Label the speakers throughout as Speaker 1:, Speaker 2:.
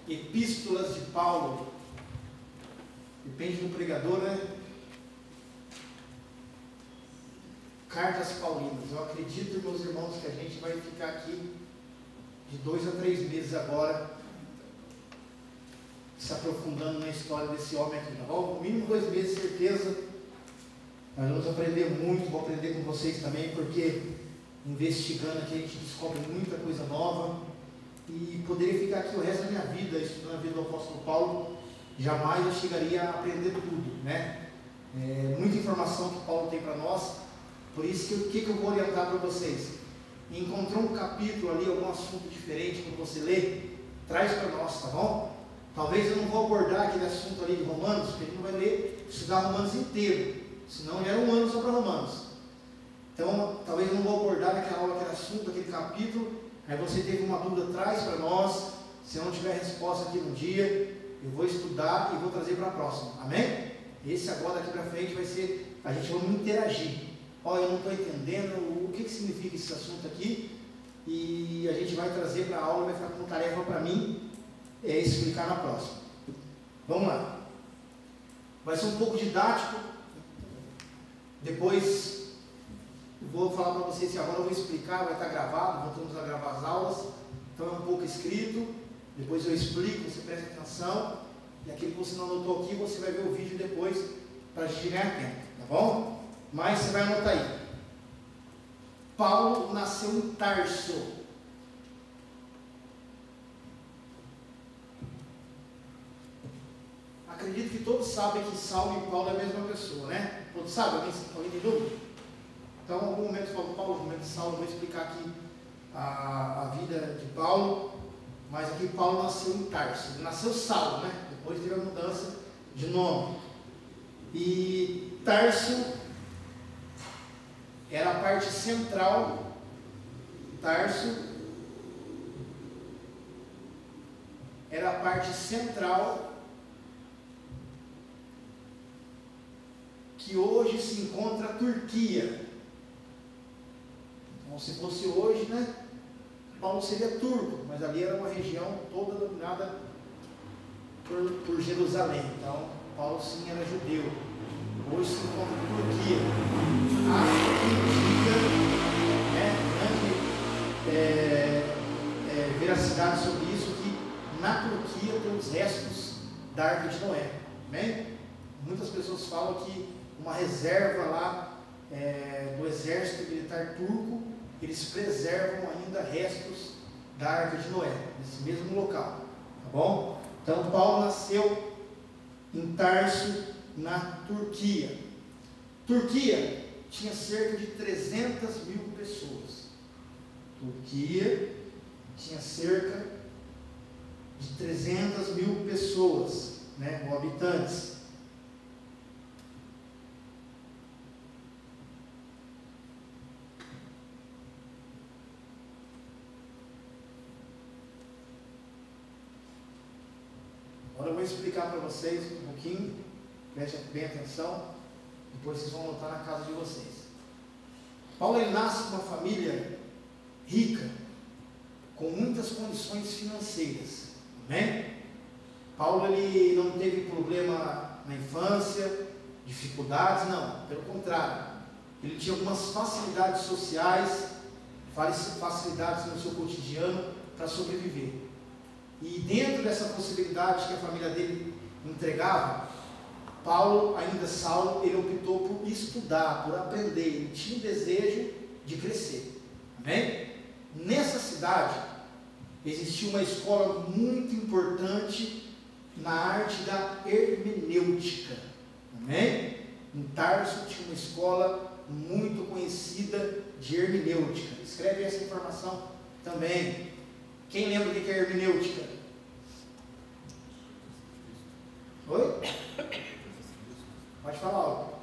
Speaker 1: Epístolas de Paulo. Depende do pregador, né? Cartas paulinas. Eu acredito, meus irmãos, que a gente vai ficar aqui de 2 a 3 meses agora, se aprofundando na história desse homem aqui, tá bom? No mínimo 2 meses, certeza. Nós vamos aprender muito, vou aprender com vocês também, porque investigando aqui a gente descobre muita coisa nova. E poderia ficar aqui o resto da minha vida estudando a vida do apóstolo Paulo. Jamais eu chegaria a aprender tudo, né? Muita informação que Paulo tem para nós. Por isso que o que eu vou orientar para vocês? Encontrou um capítulo ali, algum assunto diferente quando você lê, traz para nós, tá bom? Talvez eu não vou abordar aquele assunto ali de Romanos, porque a gente não vai ler, estudar Romanos inteiro, senão já era um ano só para Romanos. Então, talvez eu não vou abordar naquela aula aquele assunto, aquele capítulo. Aí você teve uma dúvida, traz para nós. Se eu não tiver resposta aqui no dia, eu vou estudar e vou trazer para a próxima. Amém? Esse agora daqui para frente vai ser, a gente vai interagir. Ó, eu não estou entendendo o que significa esse assunto aqui. E a gente vai trazer para a aula, vai ficar como tarefa para mim explicar na próxima. Vamos lá. Vai ser um pouco didático. Depois eu vou falar para vocês que agora eu vou explicar, vai estar gravado, voltamos a gravar as aulas. Então é um pouco escrito, depois eu explico, você presta atenção. E aquilo que você não anotou aqui, você vai ver o vídeo depois para a gente ganhar tempo, tá bom? Mas você vai anotar aí. Paulo nasceu em Tarso. Acredito que todos sabem que Saulo e Paulo é a mesma pessoa, né? Todos sabem? Alguém tem dúvida? Então, em algum momento eu falo Paulo, em algum momento Saulo, eu vou explicar aqui a vida de Paulo. Mas aqui Paulo nasceu em Tarso. Ele nasceu Saulo, né? Depois teve a mudança de nome. E Tarso era a parte central. Tarso era a parte central que hoje se encontra a Turquia. Então, se fosse hoje, né? Paulo seria turco, mas ali era uma região toda dominada por Jerusalém. Então, Paulo sim era judeu. Hoje se encontra a Turquia. Acho que grande veracidade sobre isso, que na Turquia tem os restos da Arca de Noé. Amém? Muitas pessoas falam que uma reserva lá do exército militar turco, eles preservam ainda restos da Arca de Noé, nesse mesmo local, tá bom? Então Paulo nasceu em Tarso, na Turquia. Turquia tinha cerca de 300 mil pessoas. Turquia tinha cerca de 300 mil pessoas, né, ou habitantes. Agora eu vou explicar para vocês um pouquinho, prestem bem atenção, depois vocês vão anotar na casa de vocês. Paulo ele nasce numa família rica, com muitas condições financeiras, amém? Paulo ele não teve problema na infância, dificuldades, não, pelo contrário, ele tinha algumas facilidades sociais, facilidades no seu cotidiano para sobreviver. E dentro dessa possibilidade que a família dele entregava, Paulo, ainda Saulo, ele optou por estudar, por aprender. Ele tinha o desejo de crescer. Amém? Nessa cidade, existia uma escola muito importante na arte da hermenêutica. Amém? Em Tarso tinha uma escola muito conhecida de hermenêutica. Escreve essa informação também. Quem lembra o que é hermenêutica? Oi? Pode falar algo.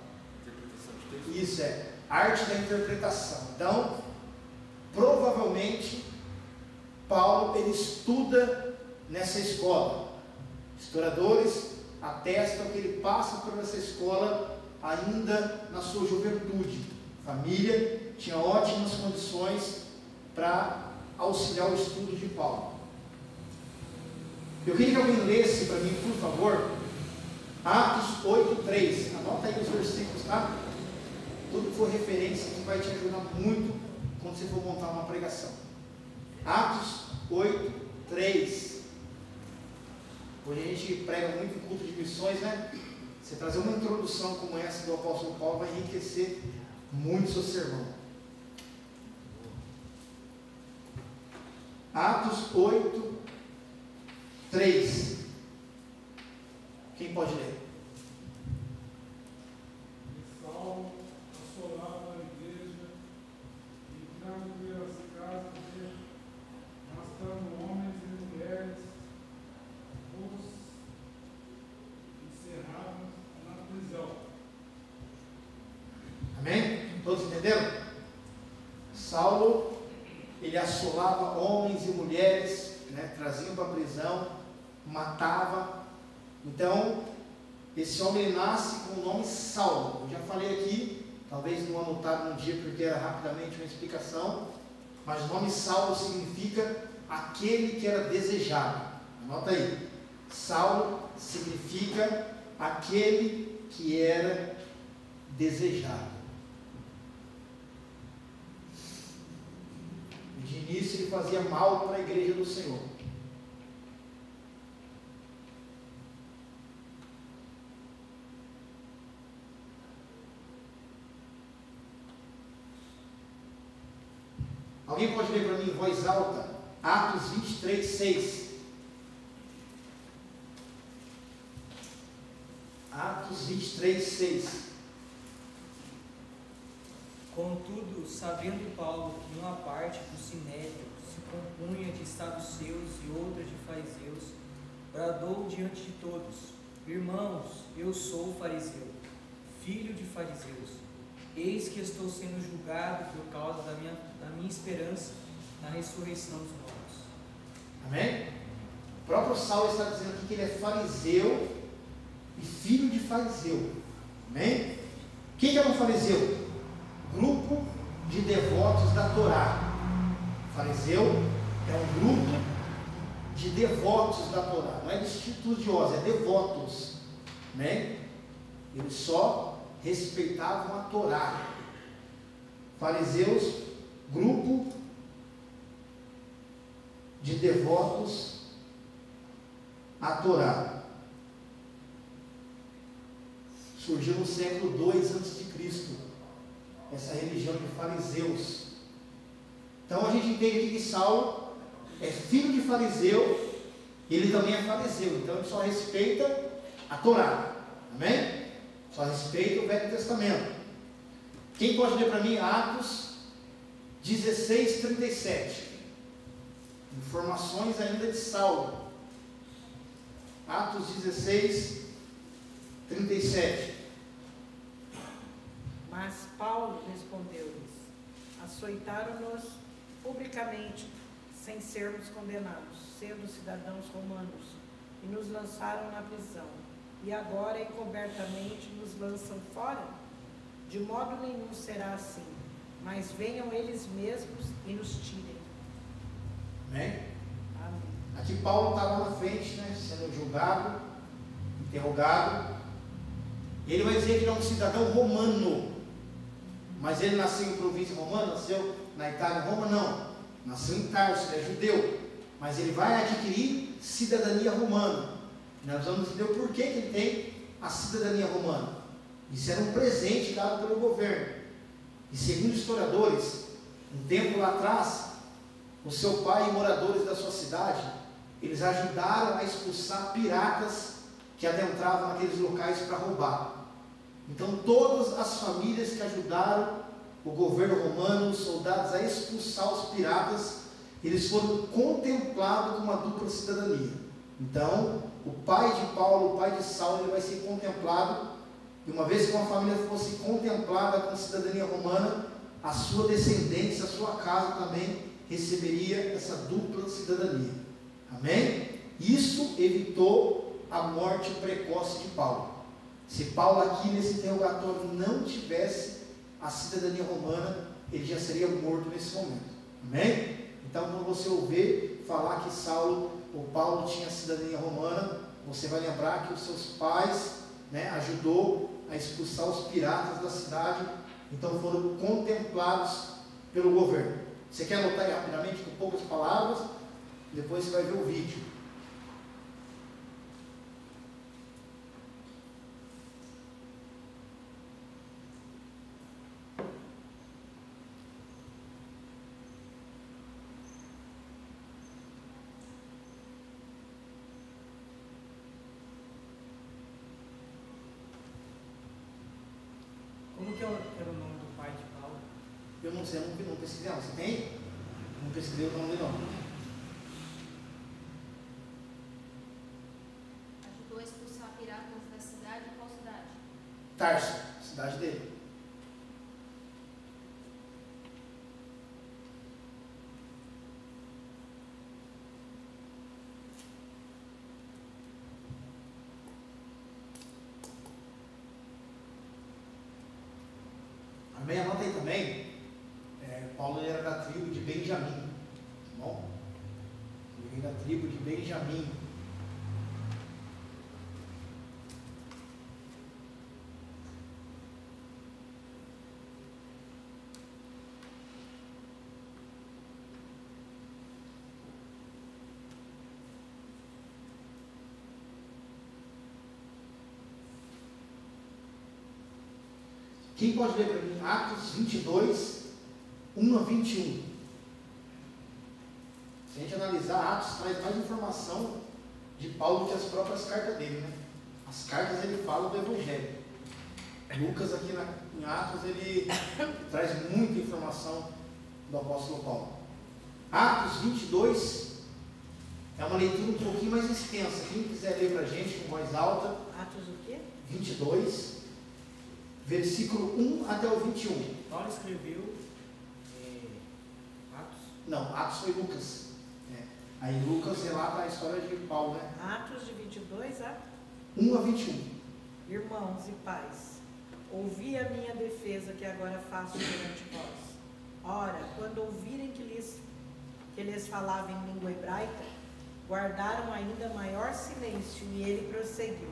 Speaker 1: Isso é arte da interpretação. Então, provavelmente, Paulo ele estuda nessa escola. Historiadores atestam que ele passa por essa escola ainda na sua juventude. A família tinha ótimas condições para auxiliar o estudo de Paulo. Eu queria que alguém lesse para mim, por favor, Atos 8:3. Anota aí os versículos, tá? Tudo que for referência que vai te ajudar muito quando você for montar uma pregação. Atos 8:3. Hoje a gente prega muito em culto de missões, né? Você trazer uma introdução como essa do apóstolo Paulo vai enriquecer muito o seu sermão. Atos 8:3. Quem pode ler?
Speaker 2: Saulo assolava a igreja, entrando pelas casas, arrastando homens e mulheres, os encerravam na prisão.
Speaker 1: Amém? Todos entenderam? Saulo, ele assolava homens e mulheres, né, traziam para a prisão, matava. Então, esse homem ele nasce com o nome Saulo. Eu já falei aqui, talvez não anotaram num dia porque era rapidamente uma explicação, mas o nome Saulo significa aquele que era desejado. Anota aí. Saulo significa aquele que era desejado. E de início ele fazia mal para a igreja do Senhor. Alguém pode ler para mim em voz alta? Atos 23:6. Atos 23:6.
Speaker 3: Contudo, sabendo Paulo que uma parte do sinédrio se compunha de saduceus e outra de fariseus, bradou diante de todos: Irmãos, eu sou fariseu, filho de fariseus. Eis que estou sendo julgado por causa da minha esperança na ressurreição dos mortos.
Speaker 1: Amém? O próprio Saulo está dizendo aqui que ele é fariseu e filho de fariseu. Amém? Quem era um fariseu? Grupo de devotos da Torá. Fariseu é um grupo de devotos da Torá. Não é de estudiosos, é devotos. Amém? Eles só respeitavam a Torá. Fariseus, grupo de devotos à Torá. Surgiu no século II a.C. essa religião de fariseus. Então a gente entende aqui que Saulo é filho de fariseu, ele também é fariseu, então ele só respeita a Torá. Amém? Só respeita o Velho Testamento. Quem pode ler para mim Atos 16:37? Informações ainda de Saulo. Atos 16:37.
Speaker 4: Mas Paulo respondeu-lhes: Açoitaram-nos publicamente, sem sermos condenados, sendo cidadãos romanos, e nos lançaram na prisão. E agora, encobertamente, nos lançam fora? De modo nenhum será assim, mas venham eles mesmos e nos tirem.
Speaker 1: Amém?
Speaker 4: Amém.
Speaker 1: Aqui Paulo está lá na frente, né, sendo julgado, interrogado. Ele vai dizer que ele é um cidadão romano, mas ele nasceu em província romana, nasceu na Itália, Roma não, nasceu em Tarso, ele é judeu, mas ele vai adquirir cidadania romana. Nós vamos entender o porquê que ele tem a cidadania romana. Isso era um presente dado pelo governo. E segundo historiadores, um tempo lá atrás, o seu pai e moradores da sua cidade, eles ajudaram a expulsar piratas que adentravam naqueles locais para roubar. Então todas as famílias que ajudaram o governo romano, os soldados, a expulsar os piratas, eles foram contemplados com uma dupla cidadania. Então, o pai de Paulo, o pai de Saulo, ele vai ser contemplado, e uma vez que uma família fosse contemplada com cidadania romana, a sua descendência, a sua casa também receberia essa dupla cidadania. Amém? Isso evitou a morte precoce de Paulo. Se Paulo aqui nesse interrogatório não tivesse a cidadania romana, ele já seria morto nesse momento. Amém? Então, quando você ouvir falar que Saulo o Paulo tinha cidadania romana, você vai lembrar que os seus pais, né, ajudou a expulsar os piratas da cidade, então foram contemplados pelo governo. Você quer anotar aí rapidamente com poucas palavras? Depois você vai ver o vídeo.
Speaker 3: Como que era o nome do pai de Paulo?
Speaker 1: Eu não sei, eu não pesquisei. Você tem? Não pesquisei o nome dele, não.
Speaker 5: Ajudou a expulsar piratas da cidade. Qual cidade?
Speaker 1: Tarso, cidade dele. Amém? Anota aí também. Paulo era da tribo de Benjamim. Tá bom? Ele vem da tribo de Benjamim. Quem pode ler para mim Atos 22, 1 a 21? Se a gente analisar, Atos traz mais informação de Paulo que as próprias cartas dele, né? As cartas ele fala do Evangelho. Lucas aqui em Atos ele traz muita informação do apóstolo Paulo. Atos 22 é uma leitura um pouquinho mais extensa. Quem quiser ler para a gente com voz alta.
Speaker 4: Atos o quê?
Speaker 1: 22, versículo 1 até o 21.
Speaker 3: Paulo escreveu Atos?
Speaker 1: Não, Atos foi Lucas. Aí Lucas relata a história de Paulo, né?
Speaker 4: Atos de 22 a
Speaker 1: 1 a 21.
Speaker 4: Irmãos e pais, ouvi a minha defesa que agora faço perante vós. Ora, quando ouvirem que lhes falava em língua hebraica, guardaram ainda maior silêncio, e ele prosseguiu.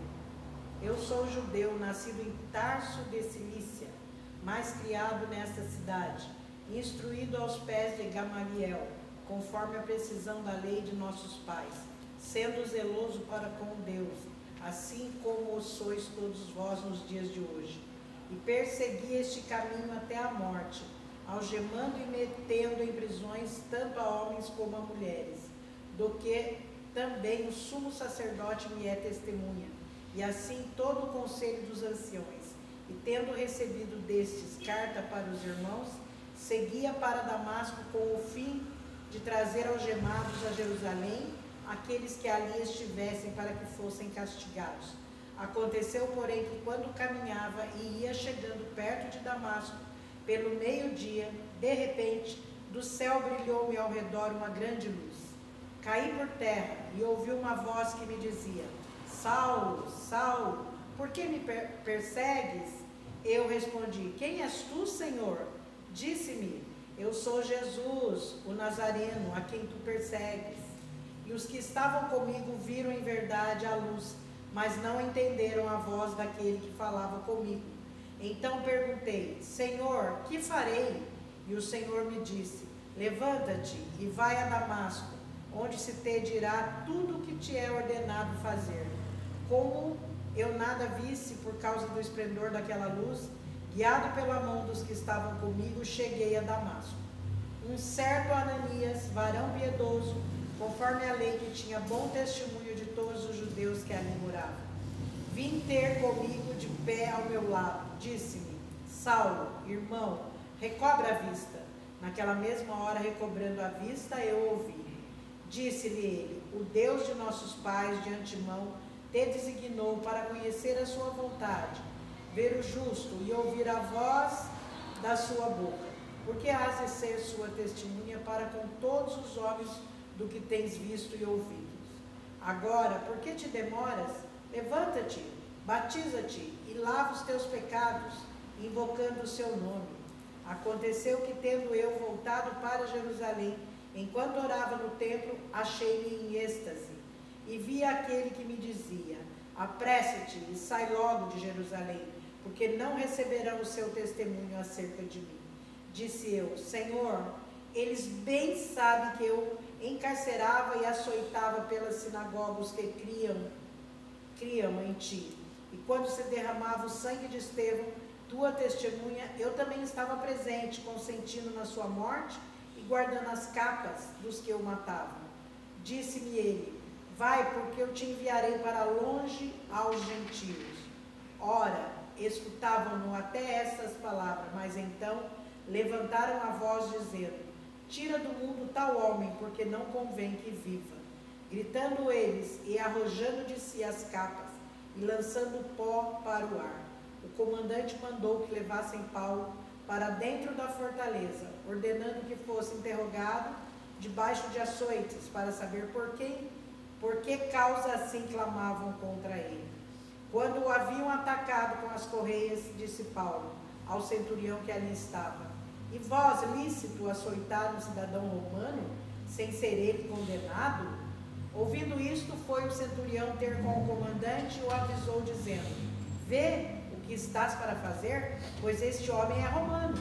Speaker 4: Eu sou judeu, nascido em Tarso de Cilícia, mas criado nesta cidade, instruído aos pés de Gamaliel, conforme a precisão da lei de nossos pais, sendo zeloso para com Deus, assim como o sois todos vós nos dias de hoje. E persegui este caminho até a morte, algemando e metendo em prisões tanto a homens como a mulheres, do que também o sumo sacerdote me é testemunha, e assim todo o conselho dos anciões. E tendo recebido destes carta para os irmãos, seguia para Damasco com o fim de trazer algemados a Jerusalém aqueles que ali estivessem, para que fossem castigados. Aconteceu, porém, que quando caminhava e ia chegando perto de Damasco, pelo meio-dia, de repente, do céu brilhou-me ao redor uma grande luz. Caí por terra e ouvi uma voz que me dizia: Saulo, Saulo, por que me persegues? Eu respondi: Quem és tu, Senhor? Disse-me: Eu sou Jesus, o Nazareno, a quem tu persegues. E os que estavam comigo viram em verdade a luz, mas não entenderam a voz daquele que falava comigo. Então perguntei: Senhor, que farei? E o Senhor me disse: Levanta-te e vai a Damasco, onde se te dirá tudo o que te é ordenado fazer. Como eu nada visse por causa do esplendor daquela luz, guiado pela mão dos que estavam comigo, cheguei a Damasco. Um certo Ananias, varão piedoso, conforme a lei, que tinha bom testemunho de todos os judeus que ali moravam, vim ter comigo de pé ao meu lado. Disse-me: Saulo, irmão, recobra a vista. Naquela mesma hora, recobrando a vista, eu ouvi. Disse-lhe ele: O Deus de nossos pais de antemão te designou para conhecer a sua vontade, ver o justo e ouvir a voz da sua boca, porque has de ser sua testemunha para com todos os homens do que tens visto e ouvido. Agora, por que te demoras? Levanta-te, batiza-te e lava os teus pecados, invocando o seu nome. Aconteceu que, tendo eu voltado para Jerusalém, enquanto orava no templo, achei-me em êxtase, e vi aquele que me dizia: apressa-te e sai logo de Jerusalém, porque não receberão o seu testemunho acerca de mim. Disse eu: Senhor, eles bem sabem que eu encarcerava e açoitava pelas sinagogas que criam em ti. E quando se derramava o sangue de Estevão, tua testemunha, eu também estava presente, consentindo na sua morte e guardando as capas dos que o matavam. Disse-me ele: vai, porque eu te enviarei para longe aos gentios. Ora, escutavam-no até estas palavras, mas então levantaram a voz dizendo: tira do mundo tal homem, porque não convém que viva. Gritando eles e arrojando de si as capas e lançando pó para o ar, o comandante mandou que levassem Paulo para dentro da fortaleza, ordenando que fosse interrogado debaixo de açoites, para saber por que causa assim clamavam contra ele. Quando o haviam atacado com as correias, disse Paulo ao centurião que ali estava: e vós, lícito, açoitar um cidadão romano, sem ser ele condenado? Ouvindo isto, foi o centurião ter com o comandante e o avisou, dizendo: vê o que estás para fazer, pois este homem é romano.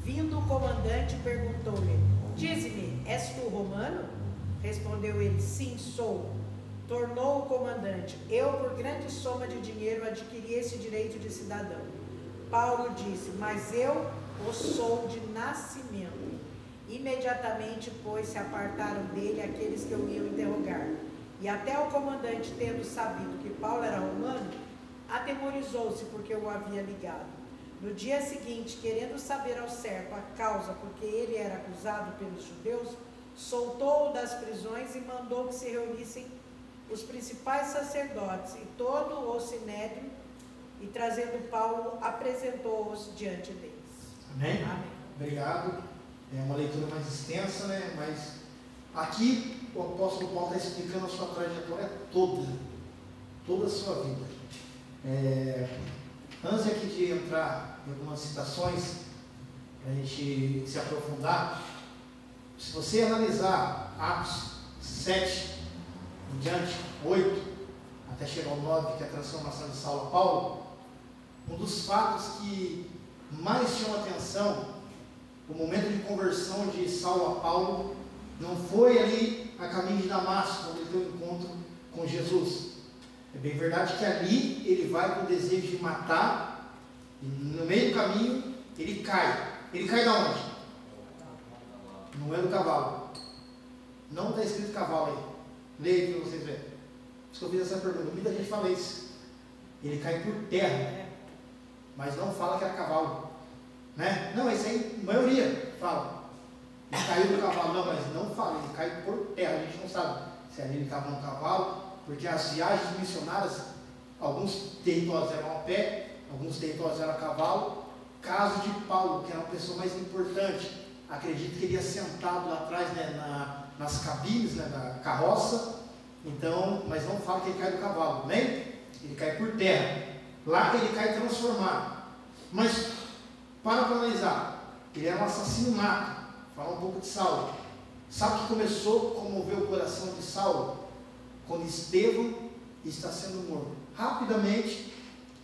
Speaker 4: Vindo o comandante, perguntou-lhe: dize-me, és tu romano? Respondeu ele: sim, sou. Tornou o comandante: eu, por grande soma de dinheiro, adquiri esse direito de cidadão. Paulo disse: mas eu o sou de nascimento. Imediatamente, pois, se apartaram dele aqueles que o iam interrogar. E até o comandante, tendo sabido que Paulo era romano, atemorizou-se porque o havia ligado. No dia seguinte, querendo saber ao certo a causa porque ele era acusado pelos judeus, soltou-o das prisões e mandou que se reunissem os principais sacerdotes e todo o sinédrio, e trazendo Paulo, apresentou-os diante deles.
Speaker 1: Amém?
Speaker 4: Amém.
Speaker 1: Obrigado. É uma leitura mais extensa, né? Mas aqui o apóstolo Paulo está explicando a sua trajetória toda a sua vida. Antes aqui de entrar em algumas citações, para a gente se aprofundar, se você analisar Atos 7 em diante, 8, até chegar ao 9, que é a transformação de Saulo a Paulo, um dos fatos que mais chama atenção, o momento de conversão de Saulo a Paulo, não foi ali a caminho de Damasco, quando ele tem um encontro com Jesus. É bem verdade que ali ele vai com o desejo de matar, e no meio do caminho ele cai. Ele cai de onde? Não é do cavalo. Não está escrito cavalo aí. Leia aí para vocês verem. Por isso que eu fiz essa pergunta. Muita gente fala isso. Ele cai por terra, mas não fala que era cavalo, né? Não, isso aí, a maioria fala. Ele caiu do cavalo, não, mas não fala, ele cai por terra. A gente não sabe se ali ele estava no cavalo, porque as viagens missionárias, alguns territórios eram a pé, alguns territórios eram a cavalo. Caso de Paulo, que era uma pessoa mais importante, acredito que ele ia sentado lá atrás, né, nas cabines, né, da carroça. Então, mas não fala que ele cai do cavalo, né? Ele cai por terra. Lá ele cai transformado. Mas, para analisar, ele era um assassino nato. Falar um pouco de Saulo. Sabe o que começou a comover o coração de Saulo? Quando Estevão está sendo morto. Rapidamente,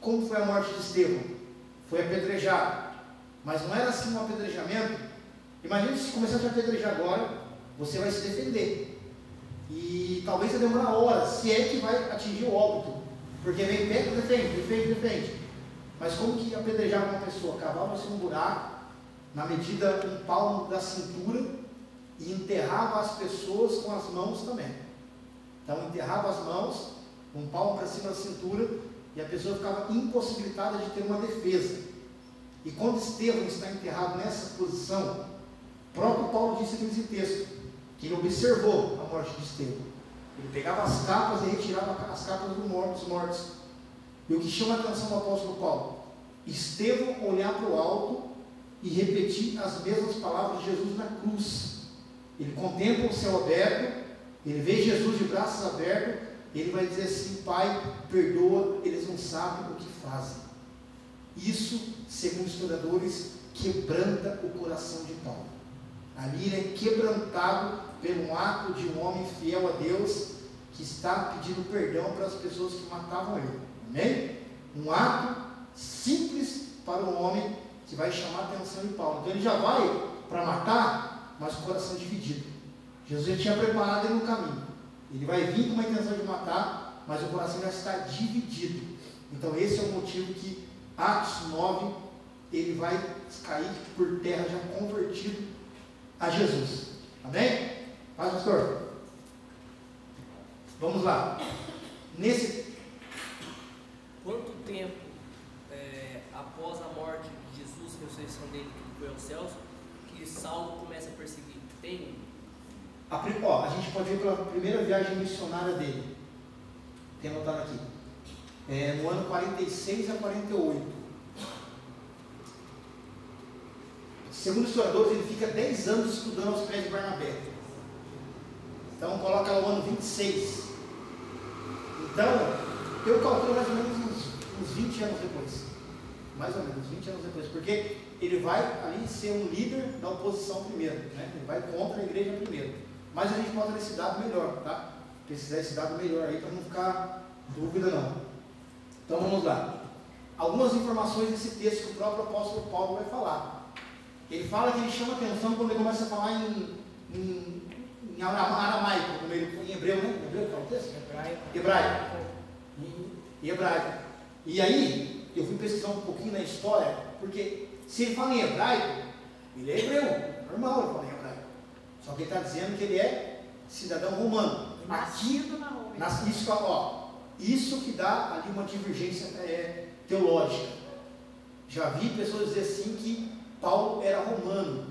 Speaker 1: como foi a morte de Estevão? Foi apedrejado. Mas não era assim um apedrejamento. Imagina se começar a te apedrejar agora, você vai se defender. E talvez você demore horas, se é que vai atingir o óbito. Porque vem perto, defende. Mas como que apedrejava uma pessoa? Cavava-se um buraco, na medida um palmo da cintura, e enterrava as pessoas com as mãos também. Então enterrava as mãos, um palmo para cima da cintura, e a pessoa ficava impossibilitada de ter uma defesa. E quando Estevão está enterrado nessa posição, o próprio Paulo disse aqui nesse texto, que ele observou a morte de Estevão. Ele pegava as capas e retirava as capas dos mortos. E o que chama a atenção do apóstolo Paulo? Estevão olhar para o alto e repetir as mesmas palavras de Jesus na cruz. Ele contempla o céu aberto, ele vê Jesus de braços abertos, e ele vai dizer assim: Pai, perdoa, eles não sabem o que fazem. Isso, segundo historiadores, quebranta o coração de Paulo. Ali ele é quebrantado pelo ato de um homem fiel a Deus, que está pedindo perdão para as pessoas que matavam ele. Amém? Um ato simples para um homem que vai chamar a atenção de Paulo. Então ele já vai para matar, mas com o coração dividido. Jesus já tinha preparado ele no caminho. Ele vai vir com uma intenção de matar, mas o coração já está dividido. Então esse é o motivo que Atos 9, ele vai cair por terra já convertido a Jesus. Amém? Paz, pastor. Vamos lá.
Speaker 6: Quanto tempo após a morte de Jesus, a ressurreição dele que foi aos céus, que Saulo começa a perseguir? Tem?
Speaker 1: A gente pode ver pela primeira viagem missionária dele. Tem anotado aqui. No ano 46 a 48. Segundo os historiadores, ele fica 10 anos estudando aos pés de Barnabé. Então coloca lá o ano 26. Então, eu calculo mais ou menos uns 20 anos depois. Mais ou menos, 20 anos depois. Porque ele vai ali ser um líder da oposição primeiro. Né? Ele vai contra a igreja primeiro. Mas a gente bota esse dado melhor, tá? Precisar esse dado melhor aí para não ficar dúvida não. Então vamos lá. Algumas informações desse texto que o próprio apóstolo Paulo vai falar. Ele fala que ele chama atenção quando ele começa a falar em aramaico, em hebreu, né? Hebreu fala o texto? Hebraico. E aí, eu fui pesquisar um pouquinho na história, porque se ele fala em hebraico, ele é hebreu, normal ele falar em hebraico. Só que ele está dizendo que ele é cidadão romano.
Speaker 4: Nascido na Roma.
Speaker 1: Isso que dá ali uma divergência teológica. Já vi pessoas dizer assim que Paulo era romano,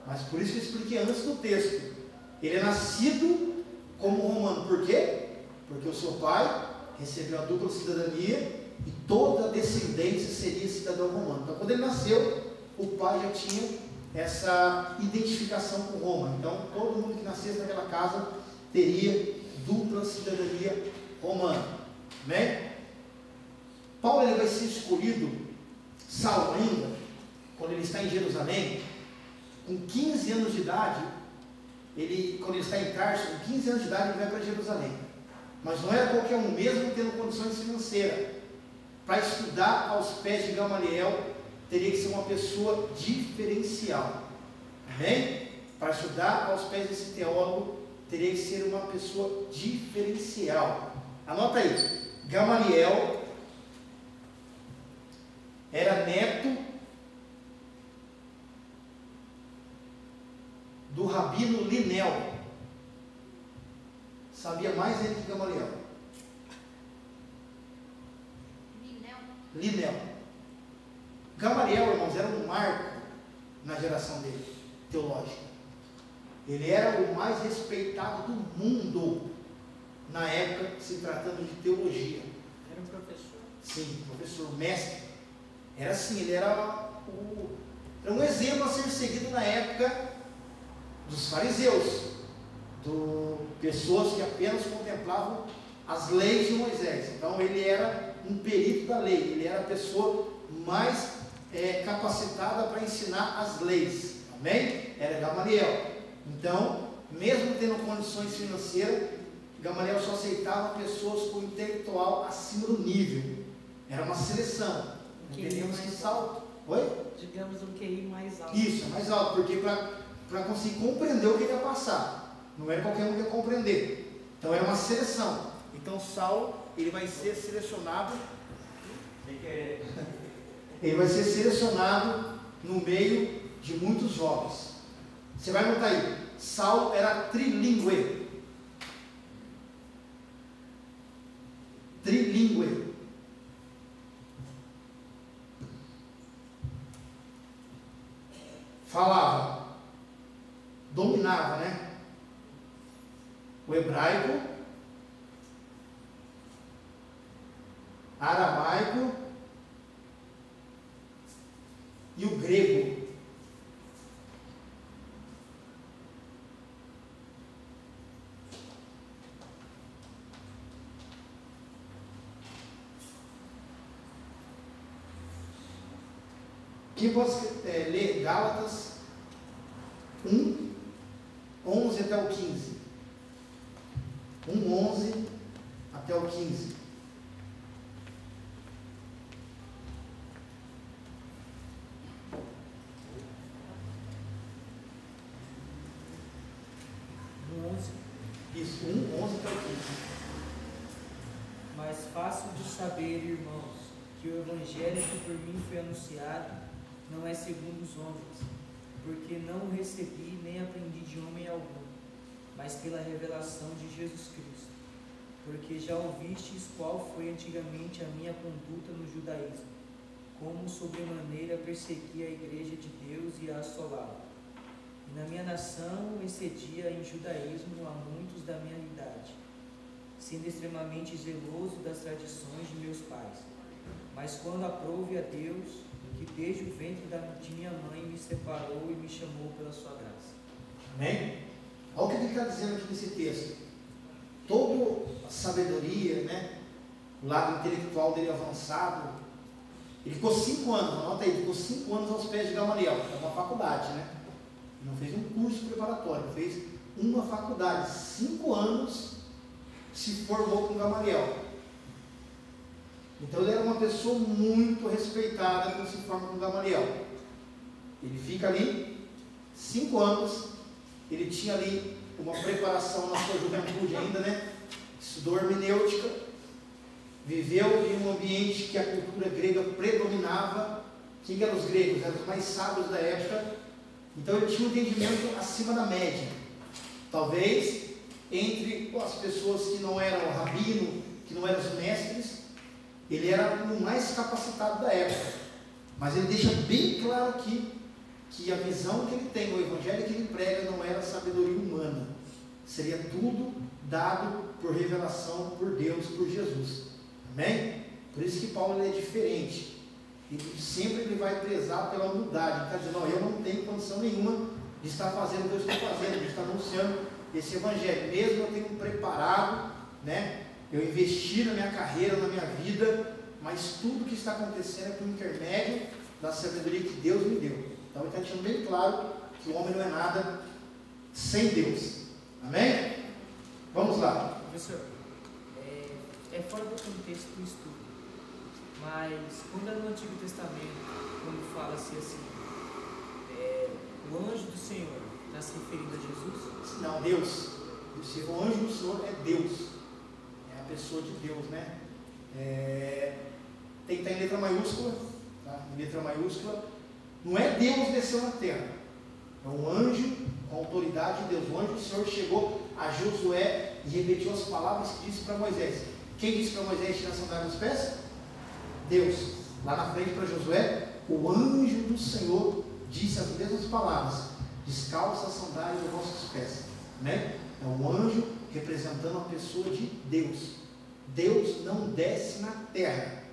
Speaker 1: mas por isso que eu expliquei antes do texto. Ele é nascido como romano. Por quê? Porque o seu pai recebeu a dupla cidadania e toda a descendência seria cidadão romano. Então, quando ele nasceu, o pai já tinha essa identificação com Roma. Então, todo mundo que nascesse naquela casa teria dupla cidadania romana. Amém? Paulo ele vai ser escolhido, Saulo ainda, quando ele está em Jerusalém, com 15 anos de idade. Quando ele está em Tarso, com 15 anos de idade, ele vai para Jerusalém. Mas não era qualquer um, mesmo tendo condições financeiras. Para estudar aos pés de Gamaliel, teria que ser uma pessoa diferencial. Amém? Para estudar aos pés desse teólogo, teria que ser uma pessoa diferencial. Anota aí. Gamaliel era neto do rabino Linel. Sabia mais ele que Gamaliel. Linel. Gamaliel, irmãos, era um marco na geração dele, teológica. Ele era o mais respeitado do mundo na época, se tratando de teologia.
Speaker 4: Era um professor?
Speaker 1: Sim, professor, mestre. Era assim, ele era um exemplo a ser seguido na época dos fariseus, pessoas que apenas contemplavam as leis de Moisés. Então ele era um perito da lei, ele era a pessoa mais capacitada para ensinar as leis. Amém? Era Gamaliel. Então, mesmo tendo condições financeiras, Gamaliel só aceitava pessoas com intelectual acima do nível. Era uma seleção. Entendemos que salto. Oi?
Speaker 4: Digamos um QI mais alto.
Speaker 1: Isso, mais alto, porque para conseguir compreender o que ele ia passar. Não era qualquer um que ia compreender. Então era uma seleção. Então Saulo, ele vai ser selecionado. Ele vai ser selecionado no meio de muitos jovens. Você vai notar aí, Saulo era trilingue. Trilingue. Falava, dominava, né? O hebraico, aramaico e o grego. Quem pode ler Gálatas 1, 11 até o 15? 1, 11 até o 15.
Speaker 3: No 11.
Speaker 1: Isso, 1, 11 até o 15.
Speaker 3: Mas faço-vos saber, irmãos, que o evangelho que por mim foi anunciado não é segundo os homens, porque não o recebi nem aprendi de homem algum, mas pela revelação de Jesus Cristo. Porque já ouvistes qual foi antigamente a minha conduta no judaísmo, como sobremaneira persegui a igreja de Deus e a assolava. E na minha nação excedia em judaísmo a muitos da minha idade, sendo extremamente zeloso das tradições de meus pais. Mas quando aprouve a Deus, que desde o ventre de minha mãe me separou e me chamou pela sua graça.
Speaker 1: Amém? Olha o que ele está dizendo aqui nesse texto. Toda a sabedoria, né? O lado intelectual dele avançado. Ele ficou 5 anos, anota aí, ele ficou 5 anos aos pés de Gamaliel. É uma faculdade, né? Ele não fez um curso preparatório, ele fez uma faculdade. 5 anos se formou com Gamaliel. Então ele era uma pessoa muito respeitada quando se forma com Gamaliel. Ele fica ali 5 anos, ele tinha ali uma preparação na sua juventude ainda, né? Estudou hermenêutica, viveu em um ambiente que a cultura grega predominava. Quem eram os gregos? Eram os mais sábios da época. Então ele tinha um entendimento acima da média. Talvez entre as pessoas que não eram rabino, que não eram os mestres, ele era o mais capacitado da época. Mas ele deixa bem claro aqui que a visão que ele tem, o evangelho que ele prega, não era sabedoria humana. Seria tudo dado por revelação por Deus, por Jesus. Amém? Por isso que Paulo ele é diferente. E sempre ele vai prezar pela humildade. Ele está dizendo, eu não tenho condição nenhuma de estar fazendo o que eu estou fazendo, de estar anunciando esse evangelho. Mesmo eu tenho preparado, né? Eu investi na minha carreira, na minha vida, mas tudo que está acontecendo é por intermédio da sabedoria que Deus me deu. Então ele está deixando bem claro que o homem não é nada sem Deus. Amém? Vamos lá.
Speaker 3: Professor, é fora do contexto do estudo, mas quando é no Antigo Testamento, quando fala-se assim, o anjo do Senhor está se referindo a Jesus?
Speaker 1: Não, Deus. O anjo do Senhor é Deus. É a pessoa de Deus, né? Tem que estar em letra maiúscula, tá? Em letra maiúscula. Não é Deus desceu na terra. É um anjo com a autoridade de Deus. O anjo do Senhor chegou a Josué e repetiu as palavras que disse para Moisés. Quem disse para Moisés tirar a sandália dos pés? Deus. Lá na frente para Josué, o anjo do Senhor disse as mesmas palavras: descalça a sandália dos vossos pés. Né? É um anjo representando a pessoa de Deus. Deus não desce na terra.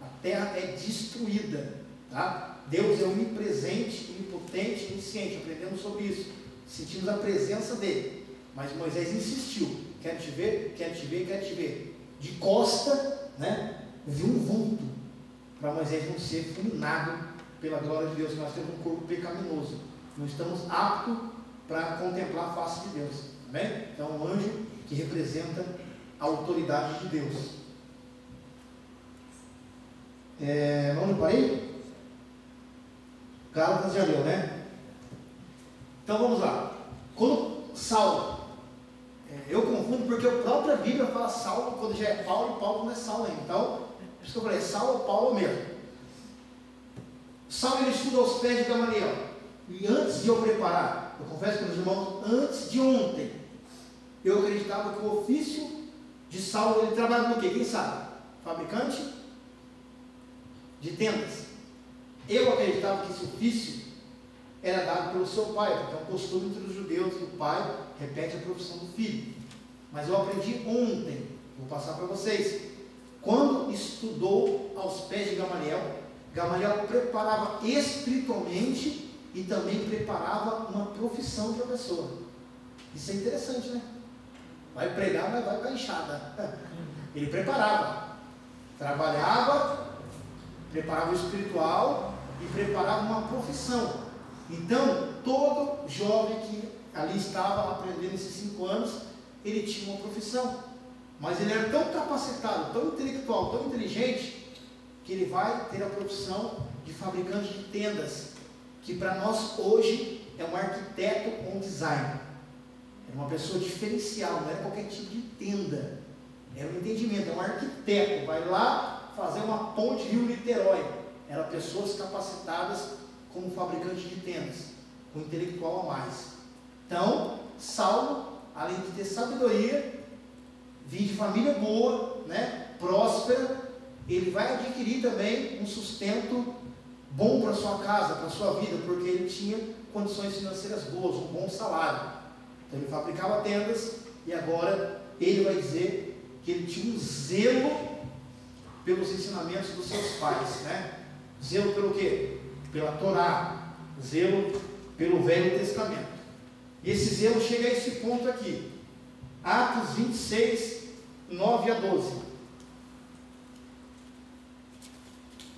Speaker 1: A terra é destruída. Tá? Deus é onipresente, onipotente, onisciente. Aprendemos sobre isso. Sentimos a presença dele. Mas Moisés insistiu. Quero te ver, quero te ver, quero te ver. De costa, né? Viu um vulto. Para Moisés não ser fulminado pela glória de Deus. Nós temos um corpo pecaminoso. Não estamos aptos para contemplar a face de Deus. Amém? Então, um anjo que representa a autoridade de Deus. Onde eu parei? Gálatas já leu, né? Então vamos lá. Quando Saulo, eu confundo porque a própria Bíblia fala Saulo quando já é Paulo, e Paulo não é Saulo ainda. Então, por isso que eu falei, Saulo, Paulo mesmo. Saulo ele estuda aos pés de Gamaliel. E antes de eu preparar, eu confesso para os irmãos, antes de ontem, eu acreditava que o ofício de Saulo, ele trabalha no quê? Quem sabe? Fabricante de tendas. Eu acreditava que esse ofício era dado pelo seu pai, porque é um costume entre os judeus que o pai repete a profissão do filho. Mas eu aprendi ontem, vou passar para vocês. Quando estudou aos pés de Gamaliel, Gamaliel preparava espiritualmente e também preparava uma profissão para a pessoa. Isso é interessante, né? Vai pregar, mas vai para a enxada. Ele preparava, trabalhava, preparava o espiritual e preparava uma profissão. Então, todo jovem que ali estava aprendendo esses 5 anos, ele tinha uma profissão. mas ele era tão capacitado, tão intelectual, tão inteligente, que ele vai ter a profissão de fabricante de tendas, que para nós hoje é um arquiteto com design. Era uma pessoa diferencial, não era qualquer tipo de tenda, era um entendimento, é um arquiteto, vai lá fazer uma ponte Rio-Niterói. Eram pessoas capacitadas como fabricante de tendas, com intelectual a mais. Então, Saulo, além de ter sabedoria, vir de família boa, né, próspera, ele vai adquirir também um sustento bom para sua casa, para sua vida, porque ele tinha condições financeiras boas, um bom salário. Então ele fabricava tendas, e agora ele vai dizer que ele tinha um zelo pelos ensinamentos dos seus pais, né? Zelo pelo quê? Pela Torá, zelo pelo Velho Testamento. E esse zelo chega a esse ponto aqui, Atos 26, 9 a 12.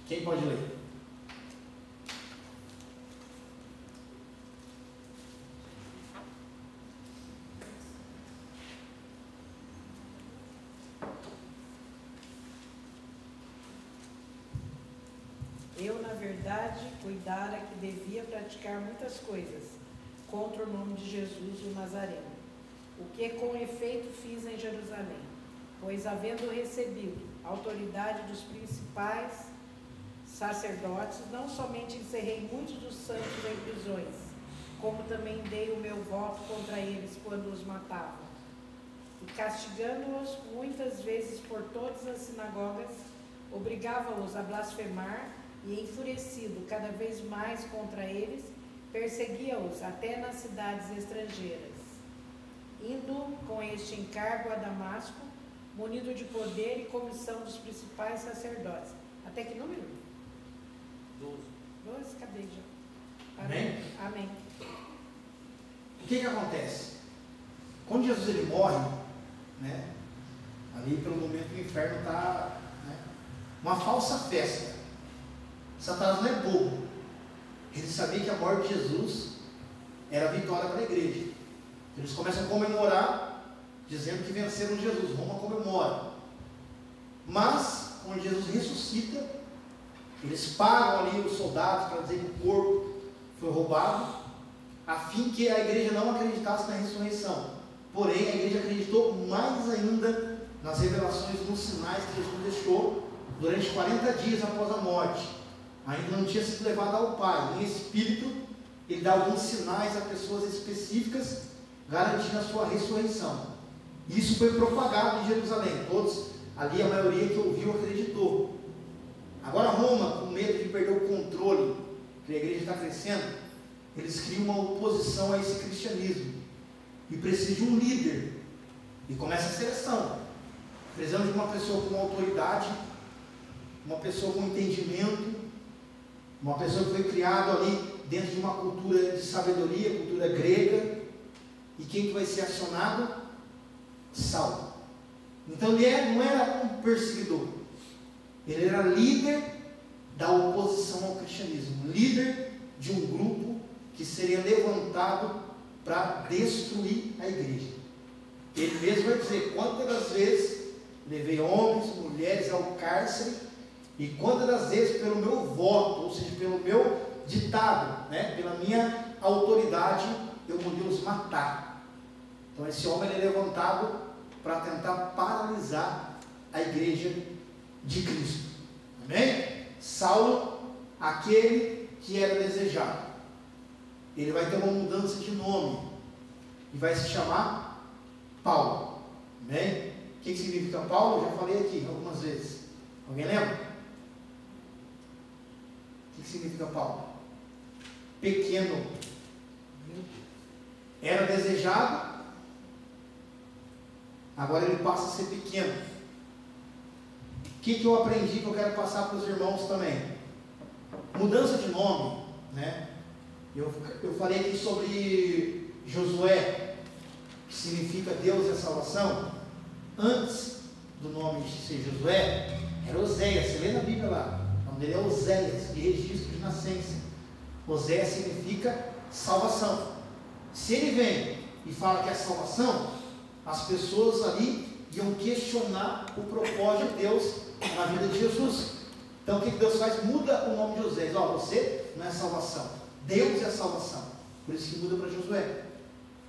Speaker 1: Quem pode ler?
Speaker 4: Eu, na verdade, cuidara que devia praticar muitas coisas contra o nome de Jesus o Nazareno, o que com efeito fiz em Jerusalém, pois havendo recebido a autoridade dos principais sacerdotes, não somente encerrei muitos dos santos em prisões, como também dei o meu voto contra eles quando os matava. E castigando-os muitas vezes por todas as sinagogas, obrigava-os a blasfemar, e enfurecido cada vez mais contra eles, perseguia-os até nas cidades estrangeiras. Indo com este encargo a Damasco, munido de poder e comissão dos principais sacerdotes. Até que número? 12, cadê já?
Speaker 1: Amém?
Speaker 4: Amém.
Speaker 1: O que acontece? Quando Jesus ele morre, né, ali pelo momento o inferno está, né, uma falsa festa. Satanás não é bobo. Ele sabia que a morte de Jesus era a vitória para a igreja. Eles começam a comemorar, dizendo que venceram Jesus. Roma comemora. Mas, quando Jesus ressuscita, eles pagam ali os soldados para dizer que o corpo foi roubado, a fim que a igreja não acreditasse na ressurreição. Porém, a igreja acreditou mais ainda nas revelações, nos sinais que Jesus deixou durante 40 dias após a morte. Ainda não tinha sido levado ao Pai. Em espírito, ele dá alguns sinais a pessoas específicas, garantindo a sua ressurreição. Isso foi propagado em Jerusalém. Todos, ali a maioria que ouviu, acreditou. Agora Roma, com medo de perder o controle, que a igreja está crescendo, eles criam uma oposição a esse cristianismo. E precisam de um líder. E começa a seleção. Precisamos de uma pessoa com autoridade, uma pessoa com entendimento, uma pessoa que foi criada ali dentro de uma cultura de sabedoria, cultura grega. E quem que vai ser acionado? Saulo. Então ele não era um perseguidor, ele era líder da oposição ao cristianismo, líder de um grupo que seria levantado para destruir a igreja. Ele mesmo vai dizer: quantas das vezes levei homens, mulheres ao cárcere, e quantas das vezes pelo meu voto, ou seja, pelo meu ditado, né, pela minha autoridade, eu mandei os matar. Então esse homem ele é levantado para tentar paralisar a igreja de Cristo. Amém? Saulo, aquele que era desejado, ele vai ter uma mudança de nome e vai se chamar Paulo. Amém? O que significa Paulo? Eu já falei aqui algumas vezes. Alguém lembra? O que significa Paulo? Pequeno. Era desejado, agora ele passa a ser pequeno. O que eu aprendi que eu quero passar para os irmãos também? Mudança de nome, né? Eu falei aqui sobre Josué, que significa Deus é a salvação. Antes do nome de ser Josué, era Oséias. Você lê na Bíblia lá, o nome dele é Oséias, de registro de nascença. Oséias significa salvação. Se ele vem e fala que é salvação, as pessoas ali iam questionar o propósito de Deus na vida de Jesus. Então o que Deus faz? Muda o nome de José. Ó, você não é salvação, Deus é a salvação. Por isso que muda para Josué.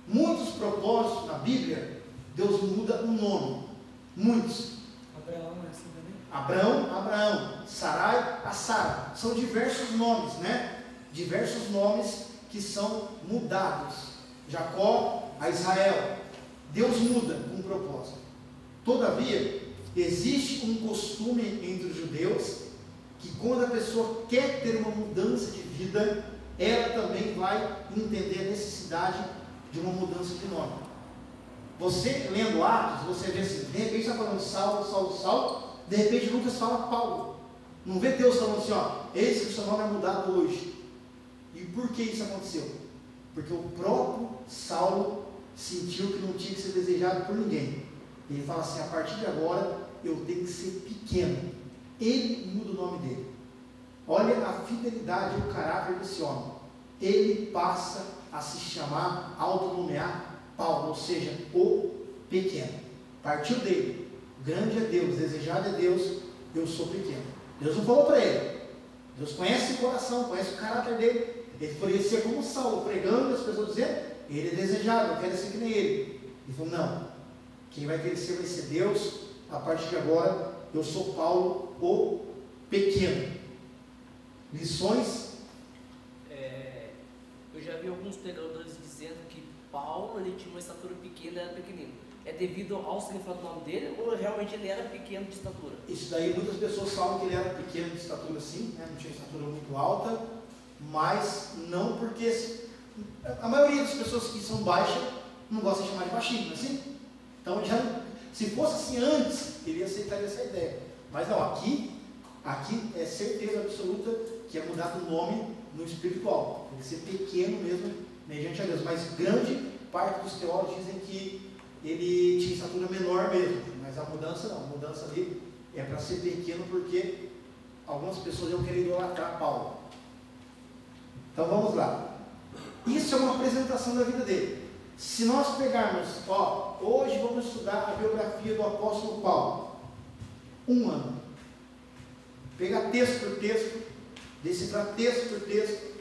Speaker 1: Muitos propósitos na Bíblia, Deus muda o nome. Muitos.
Speaker 3: Abraão é assim também?
Speaker 1: Abrão, Abraão. Sarai, a Sara. São diversos nomes, né? Diversos nomes que são mudados. Jacó a Israel. Deus muda com um propósito. Todavia, existe um costume entre os judeus que quando a pessoa quer ter uma mudança de vida, ela também vai entender a necessidade de uma mudança de nome. Você, lendo Atos, você vê assim, de repente está falando Saulo, Saulo, Saulo, de repente Lucas fala Paulo. Não vê Deus falando assim, ó, eis que o seu nome é mudado hoje. E por que isso aconteceu? Porque o próprio Saulo sentiu que não tinha que ser desejado por ninguém. Ele fala assim, a partir de agora, eu tenho que ser pequeno. Ele muda o nome dele. Olha a fidelidade e o caráter desse homem. Ele passa a se chamar, autonomear Paulo, ou seja, o pequeno. Partiu dele. Grande é Deus, desejado é Deus, eu sou pequeno. Deus não falou para ele. Deus conhece o coração, conhece o caráter dele. Ele poderia ser como Saulo, pregando e as pessoas dizendo, ele é desejado, eu quero ser que nem ele. Ele falou, não, quem vai crescer vai ser Deus. A partir de agora, eu sou Paulo, o pequeno. Lições.
Speaker 6: Eu já vi alguns pregadores dizendo que Paulo ele tinha uma estatura pequena, era pequenino. É devido ao significado do nome dele ou realmente ele era pequeno de estatura?
Speaker 1: Isso daí muitas pessoas falam que ele era pequeno de estatura sim, né? Não tinha estatura muito alta, mas não porque a maioria das pessoas que são baixas não gostam de chamar de baixinho, não é assim? Então já, se fosse assim antes, ele aceitaria essa ideia. Mas não, aqui é certeza absoluta que é mudado o nome no espiritual. Tem que ser pequeno mesmo, mediante a Deus. Mas grande parte dos teólogos dizem que ele tinha estatura menor mesmo. Mas a mudança não. A mudança ali é para ser pequeno porque algumas pessoas iam querer idolatrar Paulo. Então vamos lá. Isso é uma apresentação da vida dele. Se nós pegarmos, hoje vamos estudar a biografia do apóstolo Paulo. 1 ano. Pegar texto por texto, decifrar texto por texto.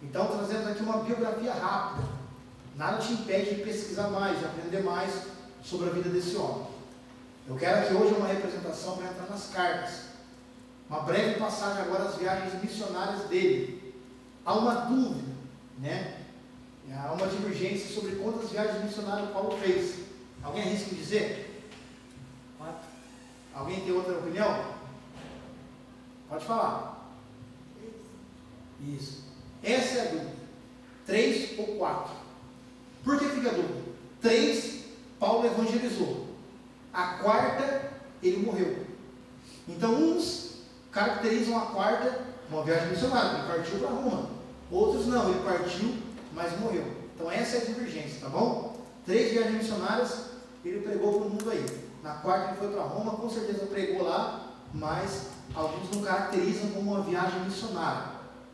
Speaker 1: Então trazemos aqui uma biografia rápida. Nada te impede de pesquisar mais, de aprender mais sobre a vida desse homem. Eu quero aqui hoje uma representação para entrar nas cartas. Uma breve passagem agora às viagens missionárias dele. Há uma dúvida, né? Há uma divergência sobre quantas viagens missionárias Paulo fez. Alguém arrisca em dizer?
Speaker 3: 4.
Speaker 1: Alguém tem outra opinião? Pode falar. Isso. Essa é a dúvida. 3 ou 4. Por que fica a dúvida? 3, Paulo evangelizou. A 4, ele morreu. Então, uns caracterizam a 4 uma viagem missionária. Ele partiu para Roma. Outros não, ele partiu, mas morreu. Então, essa é a divergência, tá bom? 3 viagens missionárias, ele pregou para o mundo aí. Na 4, ele foi para Roma, com certeza pregou lá, mas alguns não caracterizam como uma viagem missionária.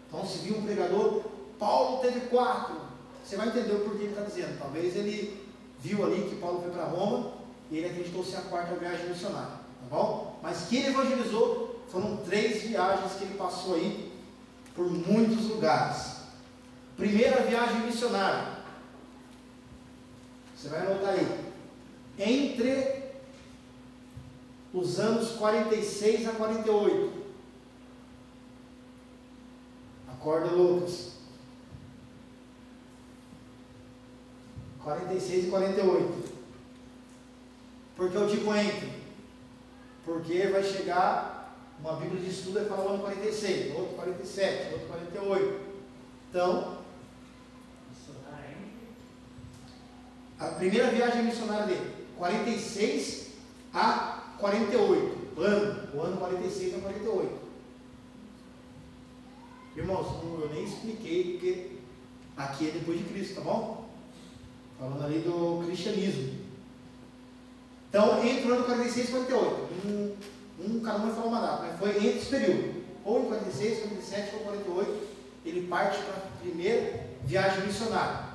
Speaker 1: Então, se viu um pregador, Paulo teve 4. Você vai entender o porquê ele está dizendo. Talvez ele viu ali que Paulo foi para Roma e ele acreditou ser a 4ª viagem missionária. Tá bom? Mas que ele evangelizou foram 3 viagens que ele passou aí por muitos lugares. Primeira viagem missionária. Você vai anotar aí. Entre os anos 46 a 48. Acorda, Lucas. 46 e 48. Por que eu digo entre? Porque vai chegar uma Bíblia de estudo e vai falar o ano 46, outro 47, outro 48. Então, a primeira viagem missionária dele, 46 a 48. O ano 46 a 48. Irmãos, eu nem expliquei porque aqui é depois de Cristo, tá bom? Falando ali do cristianismo. Então, entre o ano 46 e 48. Cada um vai falar uma data, mas foi entre esse período. Ou em 46, 47 ou 48, ele parte para a primeira viagem missionária.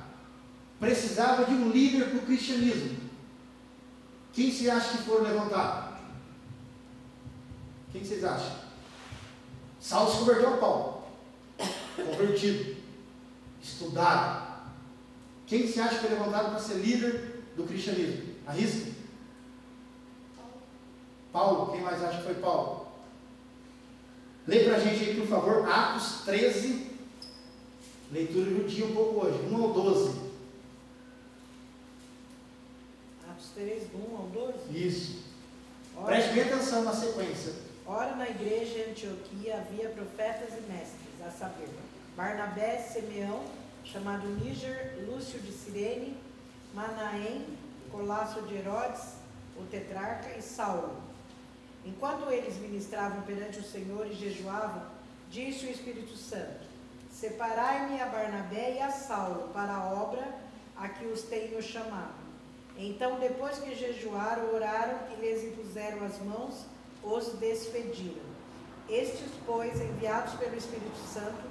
Speaker 1: Precisava de um líder para o cristianismo. Quem se acha que foram levantados? Quem vocês acham? Saulo se converteu a Paulo. Convertido. Estudado. Quem se acha que foi levantado para ser líder do cristianismo? Arrisca? Paulo. Quem mais acha que foi Paulo? Lê para a gente aí, por favor, Atos 13. Leitura do dia um pouco hoje. 1 ao 12.
Speaker 4: Atos 3, do 1 ao 12?
Speaker 1: Isso.
Speaker 4: Ora,
Speaker 1: Preste bem atenção na sequência.
Speaker 4: ora, na igreja de Antioquia havia profetas e mestres, a saber, Barnabé, Simeão, chamado Níger, Lúcio de Cirene, Manaém, Colasso de Herodes, o tetrarca, e Saulo. Enquanto eles ministravam perante o Senhor e jejuavam, disse o Espírito Santo: separai-me a Barnabé e a Saulo para a obra a que os tenho chamado. Então, depois que jejuaram, oraram e lhes impuseram as mãos, os despediram. Estes, pois, enviados pelo Espírito Santo,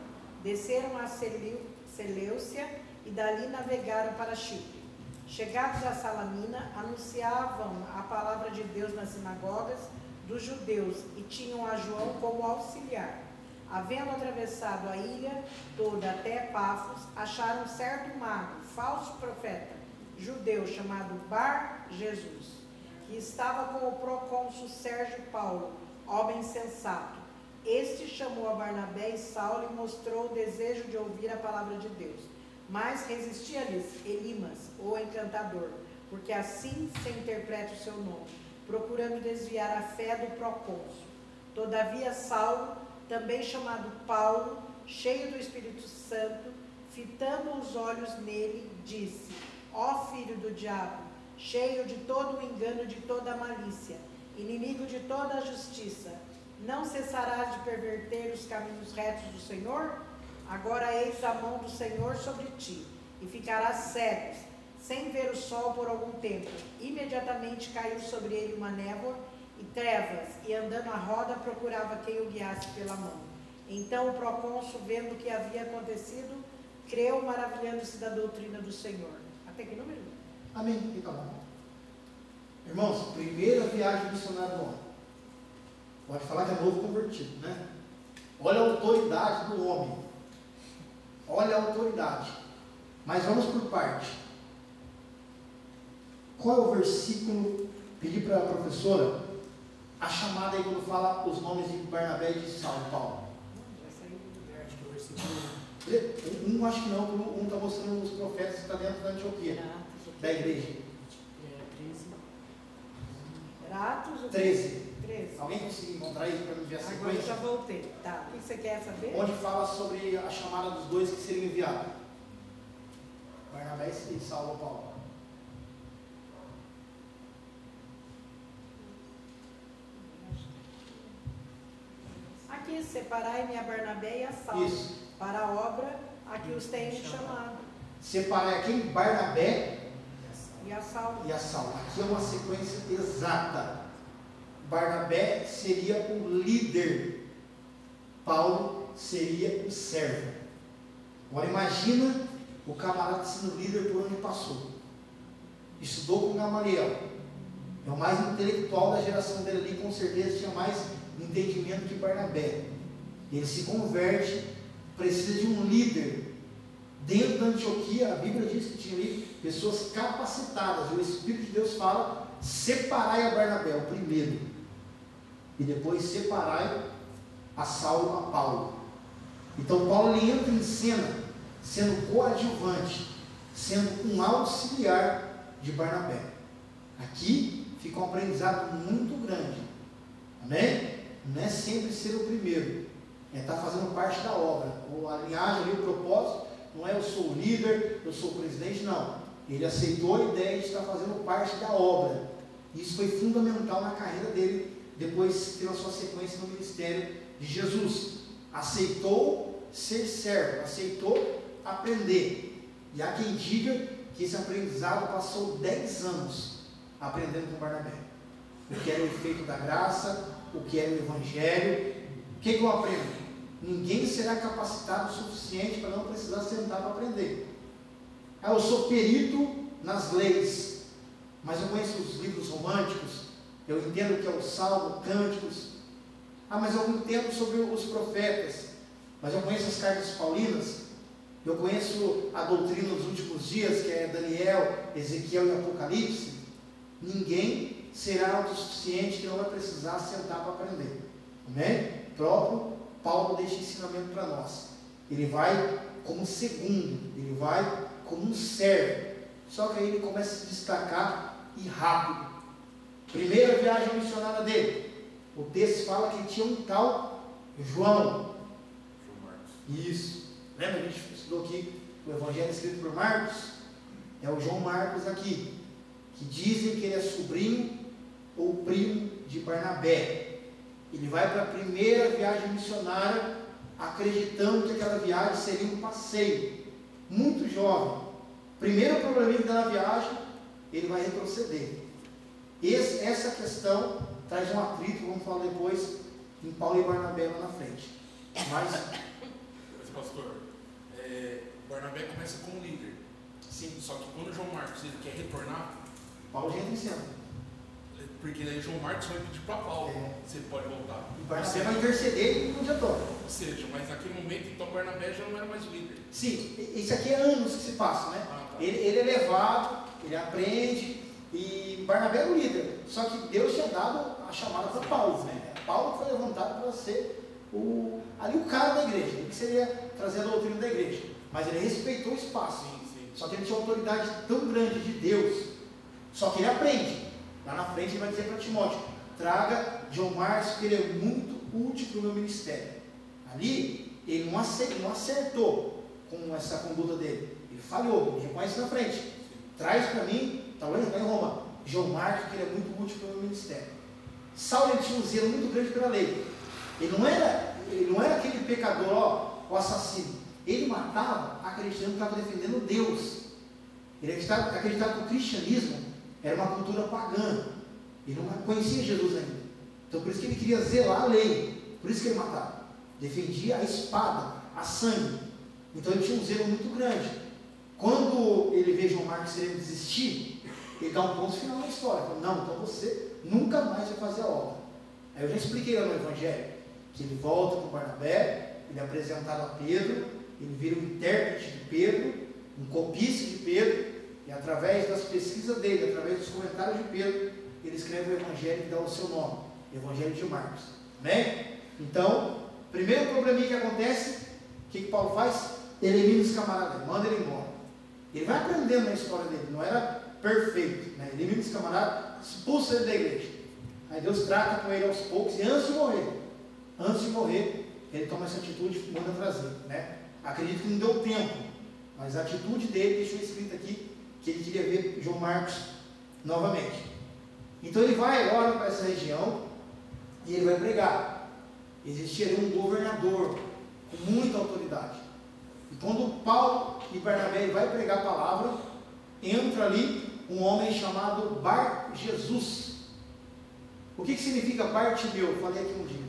Speaker 4: desceram a Seleucia e dali navegaram para Chipre. Chegados a Salamina, anunciavam a palavra de Deus nas sinagogas dos judeus e tinham a João como auxiliar. Havendo atravessado a ilha toda até Pafos, acharam certo mago, falso profeta, judeu, chamado Bar Jesus, que estava com o procônsul Sérgio Paulo, homem sensato. Este chamou a Barnabé e Saulo e mostrou o desejo de ouvir a palavra de Deus. Mas resistia-lhes Elimas, o encantador, porque assim se interpreta o seu nome, procurando desviar a fé do procônsul. Todavia Saulo, também chamado Paulo, cheio do Espírito Santo, fitando os olhos nele, disse: ó filho do diabo, cheio de todo o engano e de toda a malícia, inimigo de toda a justiça, não cessarás de perverter os caminhos retos do Senhor? Agora eis a mão do Senhor sobre ti, e ficarás cego, sem ver o sol por algum tempo. Imediatamente caiu sobre ele uma névoa e trevas, e andando à roda procurava quem o guiasse pela mão. Então o procônsul, vendo o que havia acontecido, creu, maravilhando-se da doutrina do Senhor. Até que número?
Speaker 1: Amém. Fica bom. Irmãos, primeira viagem missionária do homem. Pode falar que é novo convertido, né? Olha a autoridade do homem. Olha a autoridade. Mas vamos por parte. Qual é o versículo? Pedi para a professora a chamada aí quando fala os nomes de Barnabé e de Saulo, Paulo.
Speaker 6: Acho que é o versículo
Speaker 1: Um acho que não, um está mostrando os profetas que está dentro da Antioquia, da igreja.
Speaker 6: 13.
Speaker 4: Era Atos
Speaker 1: 13.
Speaker 4: 13.
Speaker 1: Alguém conseguiu encontrar isso para me ver a
Speaker 4: Agora eu já
Speaker 1: sequência?
Speaker 4: voltei. Tá, o que você quer saber?
Speaker 1: Onde fala sobre a chamada dos dois que seriam enviados. Barnabé e Saulo, Paulo.
Speaker 4: Aqui, separai-me a Barnabé e a Saulo,
Speaker 1: Isso.
Speaker 4: para a obra a que os tenho chamado.
Speaker 1: Separar aqui Barnabé
Speaker 4: E a Saulo.
Speaker 1: e a Saulo. Aqui é uma sequência exata. Barnabé seria o líder. Paulo seria o servo. Agora imagina o camarada sendo líder por onde passou. Estudou com Gamaliel. É o mais intelectual da geração dele ali, com certeza tinha mais entendimento que Barnabé. Ele se converte, precisa de um líder. Dentro da Antioquia, a Bíblia diz que tinha ali pessoas capacitadas. O Espírito de Deus fala: separai a Barnabé, o primeiro, e depois separai a Saulo, a Paulo. Então Paulo ele entra em cena, sendo coadjuvante, sendo um auxiliar de Barnabé. Aqui fica um aprendizado muito grande. Amém? Não é sempre ser o primeiro, é estar fazendo parte da obra. A linhagem ali, o propósito, não é eu sou o líder, eu sou o presidente, não. Ele aceitou a ideia de estar fazendo parte da obra. Isso foi fundamental na carreira dele, depois teve a sua sequência no ministério de Jesus. Aceitou ser servo, aceitou aprender. E há quem diga que esse aprendizado passou 10 anos aprendendo com Barnabé. O que era o efeito da graça, o que era o evangelho. O que eu aprendo? Ninguém será capacitado o suficiente para não precisar sentar para aprender. Eu sou perito nas leis. mas eu conheço os livros românticos, eu entendo que é o Salmo, Cânticos. Mas eu entendo sobre os profetas, mas eu conheço as cartas paulinas, eu conheço a doutrina dos últimos dias, que é Daniel, Ezequiel e Apocalipse. Ninguém será autossuficiente que não vai precisar sentar para aprender. Amém? O próprio Paulo deixa ensinamento para nós. Ele vai como segundo, ele vai como um servo. Só que aí ele começa a se destacar e rápido. Primeira viagem missionária dele. O texto fala que tinha um tal João
Speaker 7: Marcos.
Speaker 1: Isso. Lembra? A gente estudou aqui o Evangelho escrito por Marcos. É o João Marcos aqui, que dizem que ele é sobrinho ou primo de Barnabé. Ele vai para a primeira viagem missionária, acreditando que aquela viagem seria um passeio. Muito jovem. Primeiro probleminha que dá na viagem, ele vai retroceder. Essa questão traz um atrito, vamos falar depois, em Paulo e Barnabé lá na frente. Mas
Speaker 7: pastor, Barnabé começa com o líder. Sim, só que quando João Marcos ele quer retornar,
Speaker 1: Paulo já entra em cena.
Speaker 7: Porque daí João Marcos vai pedir para Paulo se ele pode voltar.
Speaker 1: E Barnabé vai interceder e não adiantou.
Speaker 7: Ou seja, mas naquele momento, então Barnabé já não era mais o líder.
Speaker 1: Sim, isso aqui é anos que se passa, né?
Speaker 7: Tá.
Speaker 1: Ele é levado, ele aprende, e Barnabé era o líder. Só que Deus tinha dado a chamada para Paulo, né? Paulo foi levantado para ser o cara da igreja, ele que seria trazer a doutrina da igreja. Mas ele respeitou o espaço.
Speaker 7: Sim.
Speaker 1: Só que ele tinha uma autoridade tão grande de Deus. Só que ele aprende. Lá na frente ele vai dizer para Timóteo: traga João Marcos, que ele é muito útil para o meu ministério. Ali ele não acertou com essa conduta dele. Ele falhou, ele reconhece na frente. Traz para mim, está lá em Roma, João Marcos, que ele é muito útil para o meu ministério. Saulo ele tinha um zelo muito grande pela lei. Ele não era aquele pecador, o assassino. Ele matava acreditando que estava defendendo Deus. Ele acreditava que o cristianismo era uma cultura pagã. Ele não conhecia Jesus ainda. Então por isso que ele queria zelar a lei. Por isso que ele matava. Defendia a espada, a sangue. Então ele tinha um zelo muito grande. Quando ele vê João Marcos querendo desistir, ele dá um ponto final na história. Fala: não, então você nunca mais vai fazer a obra. Aí eu já expliquei lá no Evangelho que ele volta com Barnabé, ele é apresentado a Pedro, ele vira um intérprete de Pedro, um copista de Pedro, e através das pesquisas dele, através dos comentários de Pedro, ele escreve o Evangelho que dá o seu nome, Evangelho de Marcos. Amém? Então, primeiro probleminha que acontece, o que Paulo faz? Elimina os camaradas, manda ele embora. Ele vai aprendendo na história dele, não era perfeito, né? Elimina os camaradas, expulsa ele da igreja. Aí Deus trata com ele aos poucos, e antes de morrer, ele toma essa atitude e manda trazer, né? Acredito que não deu tempo, mas a atitude dele deixou escrito aqui que ele queria ver João Marcos novamente. Então ele vai agora para essa região e ele vai pregar. Existia ali um governador com muita autoridade. E quando Paulo e Barnabé vai pregar a palavra, entra ali um homem chamado Bar Jesus. O que significa Bartimeu? Eu falei aqui um dia.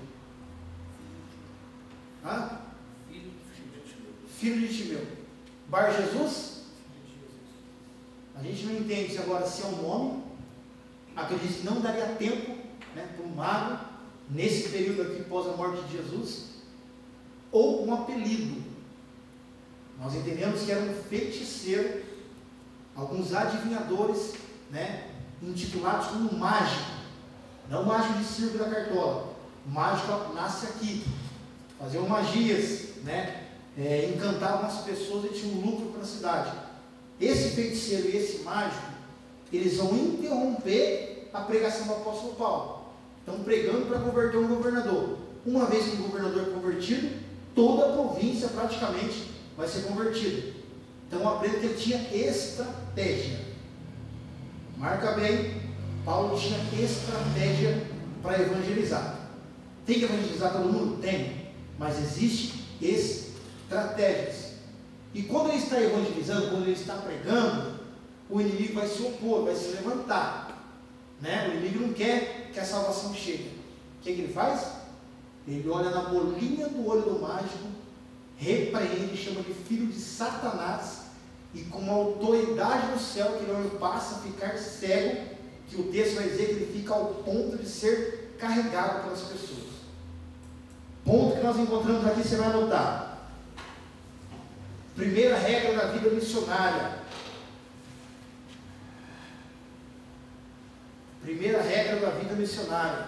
Speaker 1: Filho de Timeu. Bar Jesus? A gente não entende agora se é um nome. Acredito que não daria tempo, né, para um mago, nesse período aqui pós a morte de Jesus, ou um apelido. Nós entendemos que era um feiticeiro, alguns adivinhadores, né, intitulados como mágico. Não mágico de circo da cartola. Mágico nasce aqui. Faziam magias, né? Encantavam as pessoas e tinham um lucro para a cidade. Esse feiticeiro e esse mágico, eles vão interromper a pregação do apóstolo Paulo. Estão pregando para converter um governador. Uma vez que o governador é convertido, toda a província praticamente vai ser convertida. Então aprenda que ele tinha estratégia. Marca bem, Paulo tinha estratégia para evangelizar. Tem que evangelizar todo mundo? Tem. Mas existe estratégias. E quando ele está evangelizando, quando ele está pregando, o inimigo vai se opor, vai se levantar, né? O inimigo não quer que a salvação chegue. O que ele faz? Ele olha na bolinha do olho do mágico, repreende, chama de filho de Satanás e com uma autoridade no céu que ele passa a ficar cego, que o texto vai dizer que ele fica ao ponto de ser carregado pelas pessoas. Ponto que nós encontramos aqui, você vai anotar. Primeira regra da vida missionária. Primeira regra da vida missionária.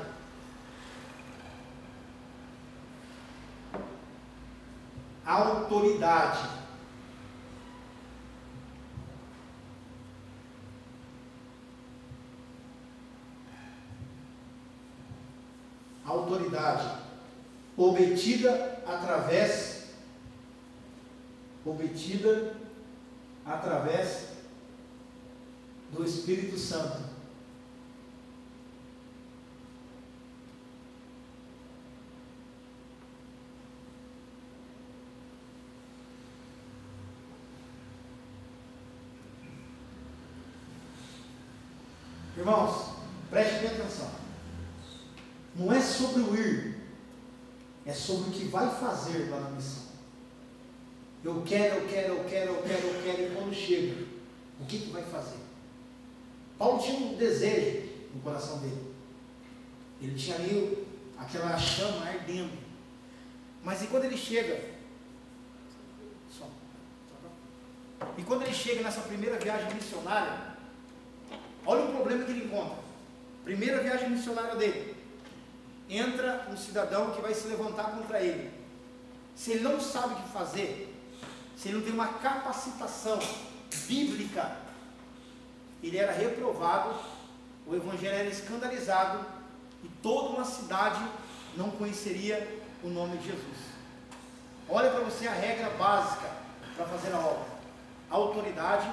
Speaker 1: Autoridade. Autoridade. Obedida através do Espírito Santo. Irmãos, prestem bem atenção. Não é sobre o ir, é sobre o que vai fazer lá na missão. Eu quero, e quando chega, o que vai fazer? Paulo tinha um desejo no coração dele. Ele tinha ali aquela chama ardendo. Mas e quando ele chega? E quando ele chega nessa primeira viagem missionária, olha o problema que ele encontra. Primeira viagem missionária dele. Entra um cidadão que vai se levantar contra ele. Se ele não sabe o que fazer, se ele não tem uma capacitação bíblica, ele era reprovado, o evangelho era escandalizado e toda uma cidade não conheceria o nome de Jesus. Olha para você a regra básica para fazer a obra: autoridade,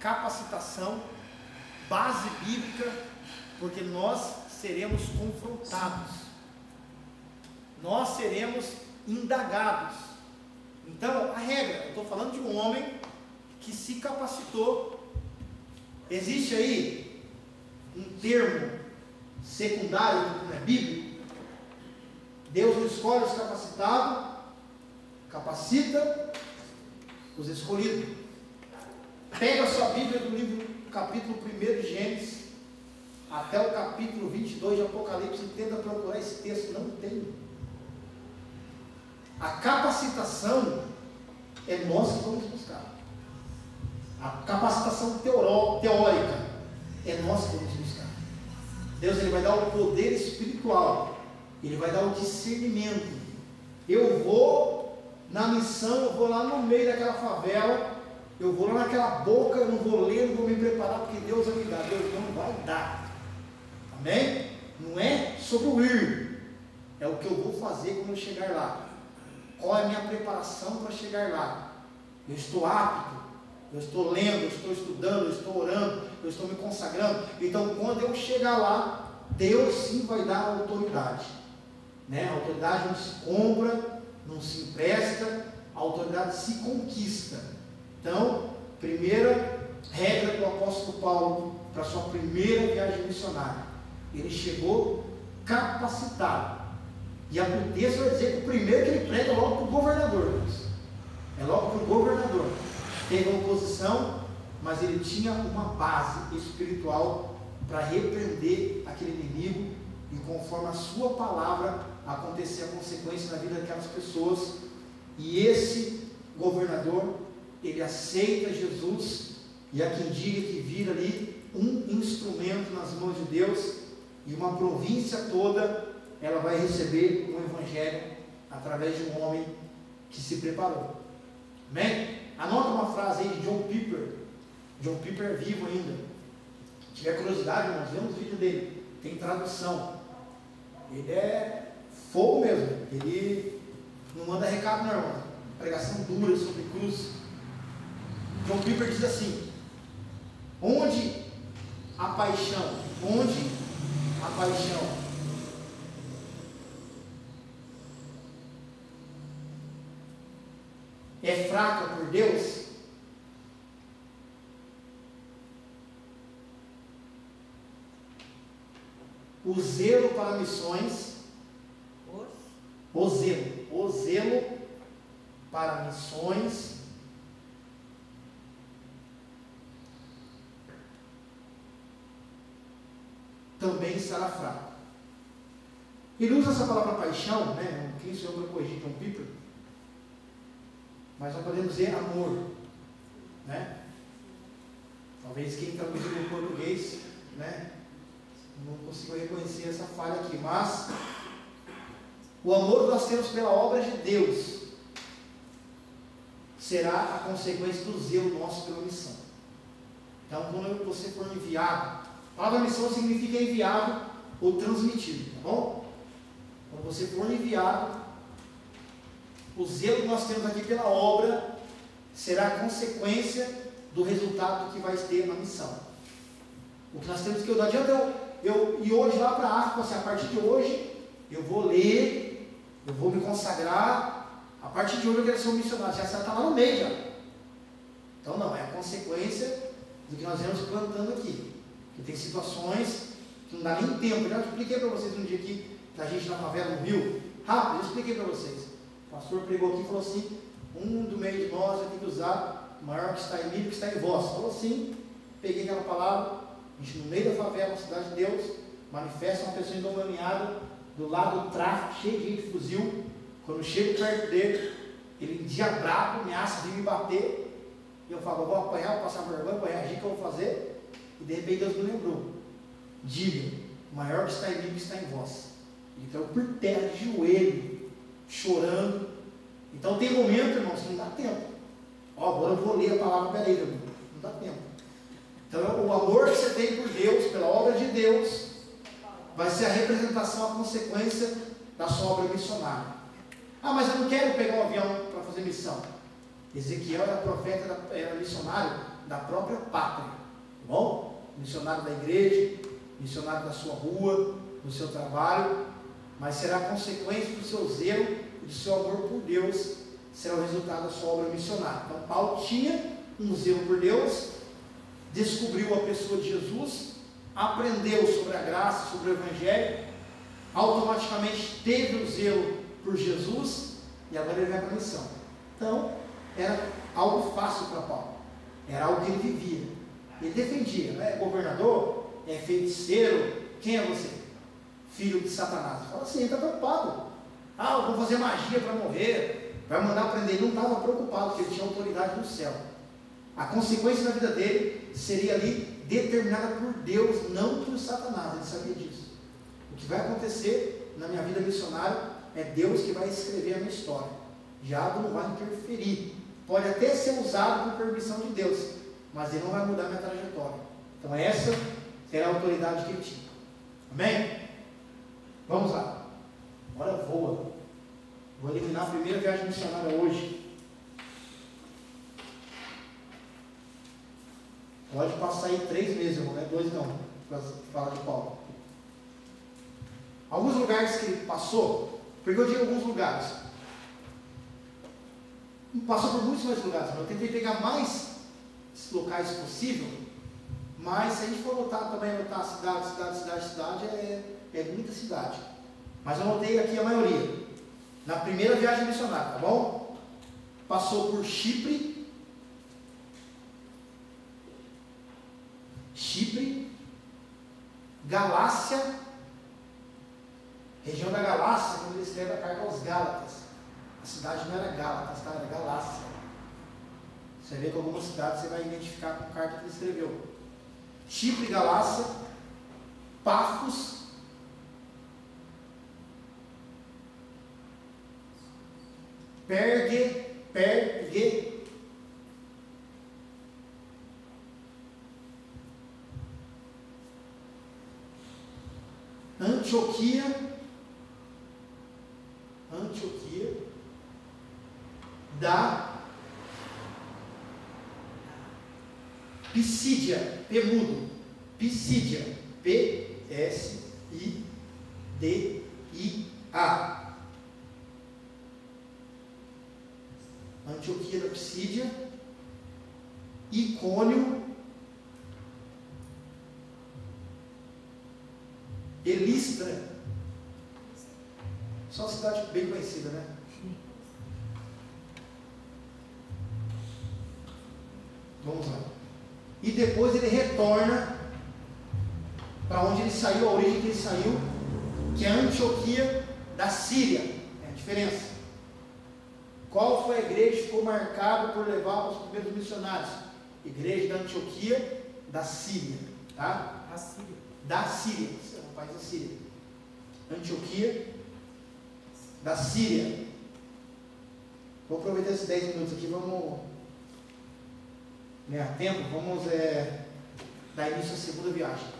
Speaker 1: capacitação, base bíblica, porque nós seremos confrontados, nós seremos indagados. Então, a regra, eu estou falando de um homem que se capacitou. Existe aí um termo secundário que não é bíblico. Deus não escolhe os capacitados, capacita os escolhidos. Pega a sua Bíblia do livro, capítulo 1 de Gênesis, até o capítulo 22 de Apocalipse, e tenta procurar esse texto, não tem. A capacitação é nós que vamos buscar. A capacitação teórica é nós que vamos buscar. Deus, ele vai dar o poder espiritual, ele vai dar o discernimento. Eu vou na missão, eu vou lá no meio daquela favela, eu vou lá naquela boca, eu não vou ler, não vou me preparar, porque Deus vai me dar. Deus não vai dar. Amém? Não é sobre o ir, é o que eu vou fazer quando eu chegar lá. Qual é a minha preparação para chegar lá? Eu estou apto, eu estou lendo, eu estou estudando, eu estou orando, eu estou me consagrando. Então, quando eu chegar lá, Deus sim vai dar a autoridade, né? A autoridade não se compra, não se empresta, a autoridade se conquista. Então, primeira regra do apóstolo Paulo para sua primeira viagem missionária: ele chegou capacitado. E a texto vai dizer que o primeiro que ele prega é logo para o governador. É logo para o governador. Teve oposição, mas ele tinha uma base espiritual para repreender aquele inimigo, e conforme a sua palavra acontecer a consequência na vida daquelas pessoas. E esse governador, ele aceita Jesus, e há quem diga que vira ali um instrumento nas mãos de Deus, e uma província toda ela vai receber um evangelho através de um homem que se preparou. Amém? Anota uma frase aí de John Piper. John Piper é vivo ainda. Se tiver curiosidade, irmãos, vê uns vídeos dele. Tem tradução. Ele é fogo mesmo. Ele não manda recado, não, irmão. Pregação dura sobre cruz. John Piper diz assim: onde a paixão é fraca por Deus, o zelo para missões, o zelo para missões também estará fraco. Ele usa essa palavra paixão, né? Quem sou eu para corrigir John Piper? Mas nós podemos dizer amor, né? Talvez quem traduziu no português, né, não consiga reconhecer essa falha aqui, mas o amor que nós temos pela obra de Deus será a consequência do zelo nosso pela missão. Então, quando você for enviado, a palavra missão significa enviado ou transmitido, tá bom? Quando você for enviado, o zelo que nós temos aqui pela obra será a consequência do resultado que vai ter na missão. O que nós temos que, não adianta eu ir hoje lá para a África, assim, a partir de hoje eu vou ler, eu vou me consagrar, a partir de hoje eu quero ser um missionário, já está lá no meio já. Então não, é a consequência do que nós vamos plantando aqui. Porque tem situações que não dá nem tempo. Eu já expliquei para vocês um dia aqui, da gente na favela no Rio, rápido, eu expliquei para vocês. O pastor pregou aqui e falou assim, um do meio de nós vai ter que usar maior que está em mim, que está em vós. Falou assim, peguei aquela palavra, a gente no meio da favela, na cidade de Deus, manifesta uma pessoa endemoniada, do lado do tráfico, cheio de gente de fuzil. Quando eu chego perto dele, ele endiabrado, ameaça de me bater, e eu falo, eu vou apanhar, vou passar vergonha, vou reagir, o que eu vou fazer? E de repente Deus me lembrou, diga, maior que está em mim, que está em vós. Ele caiu por terra, de joelho, chorando. Então tem momento, irmãos, que não dá tempo. Agora eu vou ler a palavra, peraí, meu irmão, não dá tempo. Então o amor que você tem por Deus, pela obra de Deus, vai ser a representação, a consequência da sua obra missionária. Ah, mas eu não quero pegar um avião para fazer missão. Ezequiel era profeta, era missionário da própria pátria, tá bom? Missionário da igreja, missionário da sua rua, do seu trabalho, mas será a consequência do seu zelo e do seu amor por Deus, será o resultado da sua obra missionária. Então Paulo tinha um zelo por Deus, descobriu a pessoa de Jesus, aprendeu sobre a graça, sobre o Evangelho, automaticamente teve o zelo por Jesus, e agora ele vai para a missão. Então, era algo fácil para Paulo, era algo que ele vivia, ele defendia, não é governador, é feiticeiro, quem é você? Filho de Satanás. Fala assim, ele está preocupado, eu vou fazer magia para morrer, vai mandar prender. Ele não estava preocupado, porque ele tinha autoridade no céu. A consequência da vida dele seria ali determinada por Deus, não por Satanás. Ele sabia disso. O que vai acontecer na minha vida missionária é Deus que vai escrever a minha história. O diabo não vai interferir. Pode até ser usado por permissão de Deus, mas ele não vai mudar a minha trajetória. Então essa era a autoridade que ele tinha. Amém? Vamos lá. Agora voa. Vou eliminar a primeira viagem missionária hoje. Pode passar aí 3 meses, irmão, não é 2 não, para falar de Paulo. Alguns lugares que ele passou, porque eu digo alguns lugares. Passou por muitos mais lugares, mas eu tentei pegar mais locais possível, mas se a gente for anotar também, anotar cidade, é muita cidade. Mas eu anotei aqui a maioria. Na primeira viagem missionária, tá bom? Passou por Chipre, Galácia, região da Galácia, quando ele escreve a carta aos Gálatas. A cidade não era Gálatas, tá? Era Galácia. Você vê que algumas cidades você vai identificar com a carta que ele escreveu. Chipre, Galácia, Pafos, Pergue, Antioquia, da Pisídia, Pemudo, Pisídia, P-S-I-D-I-A, Antioquia da Pisídia, Icônio, Elistra, só uma cidade bem conhecida, né? Vamos lá. E depois ele retorna para onde ele saiu, a origem que ele saiu, que é a Antioquia da Síria. É a diferença. Qual foi a igreja que ficou marcada por levar os primeiros missionários? Igreja da Antioquia da Síria. Tá?
Speaker 3: A Síria.
Speaker 1: Da Síria. É um país da Síria. Antioquia da Síria. Vou aproveitar esses 10 minutos aqui, vamos ganhar tempo, vamos dar início à segunda viagem.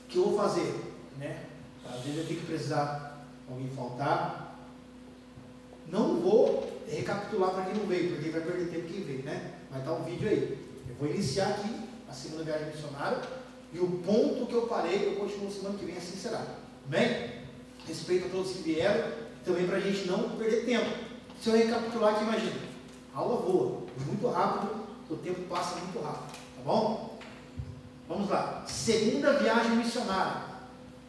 Speaker 1: O que eu vou fazer? Né? Às vezes eu tenho que precisar alguém faltar. Não vou recapitular para quem não veio, porque vai perder tempo quem veio, né? Vai estar um vídeo aí. Eu vou iniciar aqui a segunda viagem missionária e o ponto que eu parei, eu continuo semana que vem, assim será. Amém? Respeito a todos que vieram, também para a gente não perder tempo. Se eu recapitular aqui, imagina, a aula voa, muito rápido, o tempo passa muito rápido, tá bom? Vamos lá, segunda viagem missionária.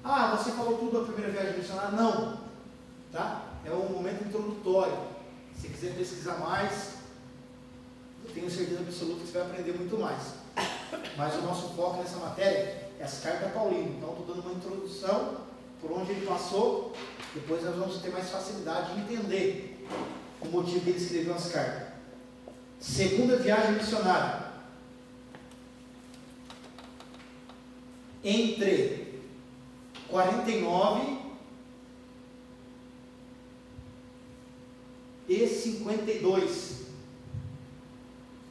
Speaker 1: Ah, você falou tudo da primeira viagem missionária? Não, tá? É um momento introdutório. Se quiser pesquisar mais, eu tenho certeza absoluta que você vai aprender muito mais. Mas o nosso foco nessa matéria é as cartas paulinas. Então, estou dando uma introdução por onde ele passou. Depois nós vamos ter mais facilidade de entender o motivo que ele escreveu as cartas. Segunda viagem missionária. Entre 49 e 52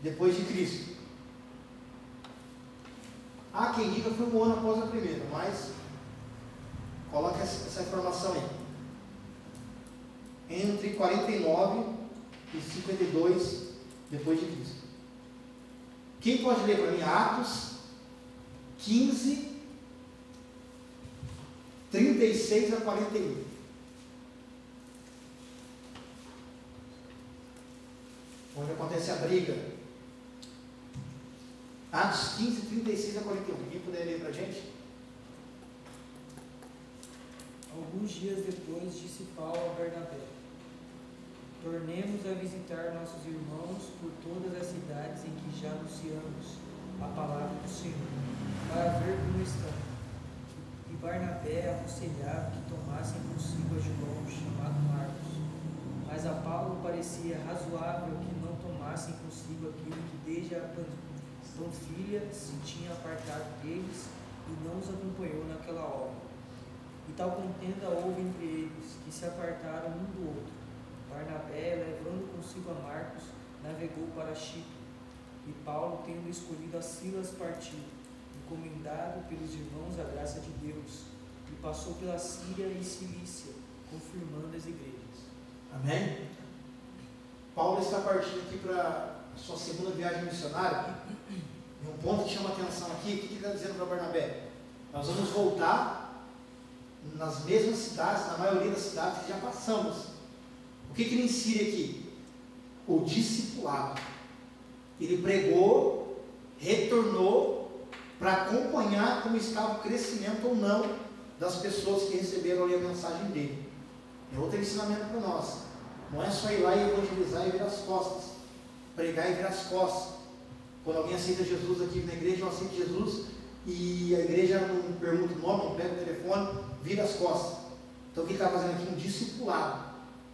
Speaker 1: depois de Cristo. Há quem diga que foi um ano após a primeira, mas coloca essa informação aí. Entre 49 e 52 depois de Cristo. Quem pode ler para mim Atos 15, 36 a 41? Onde acontece a briga. Atos 15, 36 a 41. Quem puder ler para a gente?
Speaker 3: Alguns dias depois, disse Paulo a Bernabé: tornemos a visitar nossos irmãos por todas as cidades em que já anunciamos a palavra do Senhor, para ver como estão. E Barnabé aconselhava que tomassem consigo a João, chamado Marcos. Mas a Paulo parecia razoável que não tomassem consigo aquele que desde a Panfilha se tinha apartado deles e não os acompanhou naquela obra. E tal contenda houve entre eles, que se apartaram um do outro. Barnabé, levando consigo a Marcos, navegou para Chipre. E Paulo, tendo escolhido a Silas, partiu, encomendado pelos irmãos à graça de Deus, e passou pela Síria e Cilícia, confirmando as igrejas.
Speaker 1: Amém? Paulo está partindo aqui para a sua segunda viagem missionária. E um ponto que chama atenção aqui, o que ele está dizendo para Barnabé? Nós vamos voltar nas mesmas cidades, na maioria das cidades que já passamos. O que ele insere aqui? O discipulado. Ele pregou, retornou para acompanhar como estava o crescimento ou não das pessoas que receberam ali a mensagem dele. É outro ensinamento para nós. Não é só ir lá e evangelizar e virar as costas. Pregar e virar as costas. Quando alguém aceita Jesus aqui na igreja, eu aceito Jesus e a igreja não pergunta o nome, não pega o telefone, vira as costas. Então o que ele está fazendo aqui? Um discipulado.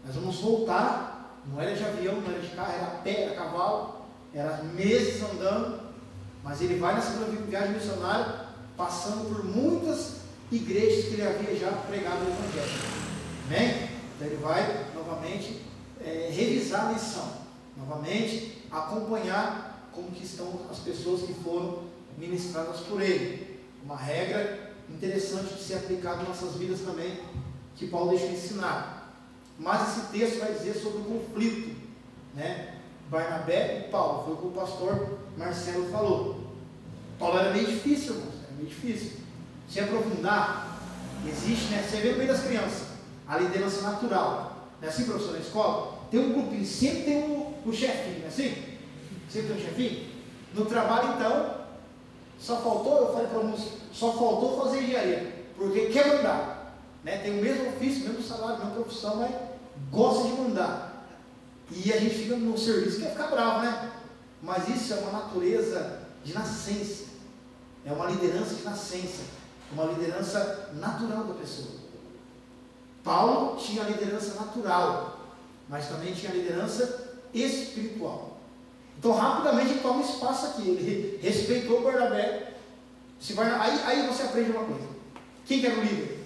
Speaker 1: Nós vamos voltar, não era de avião, não era de carro, era a pé, era a cavalo, era meses andando, mas ele vai na segunda viagem missionária, passando por muitas igrejas que ele havia já pregado o Evangelho. Amém? Então ele vai novamente revisar a lição, novamente acompanhar como que estão as pessoas que foram ministradas por ele. Uma regra interessante de ser aplicada em nossas vidas também, que Paulo deixa de ensinar. Mas esse texto vai dizer sobre o conflito, né? Barnabé e Paulo, foi o que o pastor Marcelo falou. Paulo era meio difícil, irmãos, era meio difícil. Se aprofundar, existe, né? Você vê no meio das crianças, a liderança natural. Não é assim, professor, na escola? Tem um grupinho, sempre tem o chefinho, não é assim? Sempre tem um chefinho. No trabalho, então, só faltou, eu falei para alguns, só faltou fazer engenharia, porque quer mandar, né? Tem o mesmo ofício, mesmo salário, mesma profissão, mas gosta de mandar. E a gente fica no serviço, quer ficar bravo, né? Mas isso é uma natureza de nascença. é uma liderança de nascença, uma liderança natural da pessoa. Paulo tinha a liderança natural, mas também tinha a liderança espiritual. Então, rapidamente, ele toma espaço aqui. Ele respeitou Barnabé. Aí você aprende uma coisa. Quem que era o líder?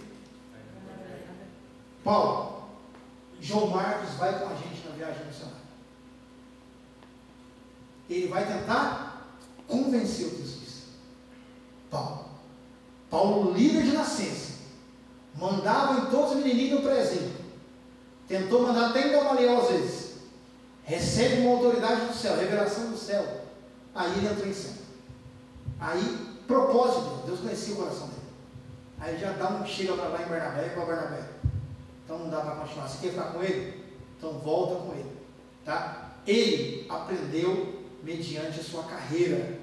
Speaker 1: Paulo. João Marcos vai com a gente na viagem missionária. Ele vai tentar convencer o Jesus. Paulo, líder de nascença, mandava em todos os menininhos para exemplo. Tentou mandar até em Gamaliel às vezes. Recebe uma autoridade do céu, revelação do céu. Aí ele entrou em cena. Aí, propósito, Deus conhecia o coração dele. Aí ele já chega para lá em Barnabé e para Barnabé. Então não dá para continuar. Você quer ficar com ele? Então volta com ele. Tá? Ele aprendeu mediante a sua carreira.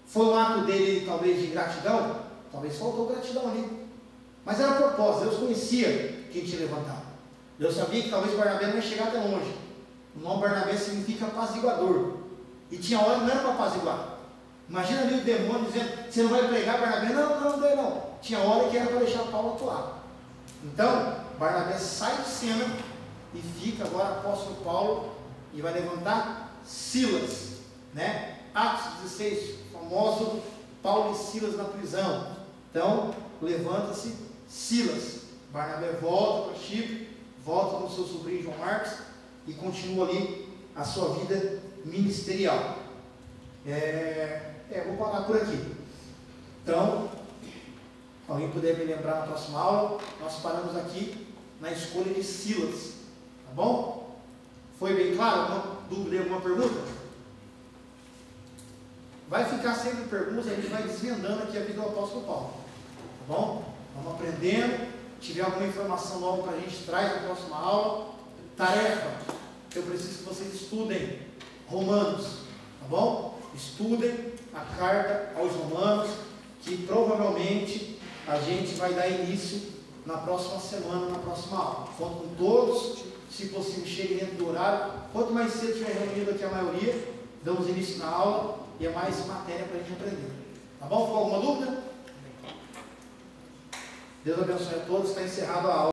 Speaker 1: Foi um ato dele, talvez, de gratidão? Talvez faltou gratidão ali. Mas era propósito. Deus conhecia quem te levantava. Deus sabia que talvez Barnabé não ia chegar até longe. O nome Barnabé significa apaziguador. E tinha hora que não era para apaziguar. Imagina ali o demônio dizendo: você não vai pregar, Barnabé? Não. Tinha hora que era para deixar Paulo atuar. Então, Barnabé sai de cena e fica agora apóstolo Paulo e vai levantar Silas, né? Atos 16, famoso Paulo e Silas na prisão. Então, levanta-se Silas. Barnabé volta para Chipre, volta com seu sobrinho João Marcos e continua ali a sua vida ministerial. Vou parar por aqui. Então, alguém puder me lembrar na próxima aula, nós paramos aqui na escolha de Silas, tá bom? Foi bem claro? Alguma dúvida, alguma pergunta? Vai ficar sempre perguntas, a gente vai desvendando aqui a vida do apóstolo Paulo, tá bom? Vamos aprendendo. Se tiver alguma informação nova para a gente, traz na próxima aula. Tarefa: eu preciso que vocês estudem Romanos, tá bom? Estudem a carta aos Romanos, que provavelmente a gente vai dar início na próxima semana, na próxima aula. Conto com todos, se possível cheguem dentro do horário. Quanto mais cedo estiver reunido aqui a maioria, damos início na aula e é mais matéria para a gente aprender. Tá bom? Ficou alguma dúvida? Deus abençoe a todos. Está encerrada a aula.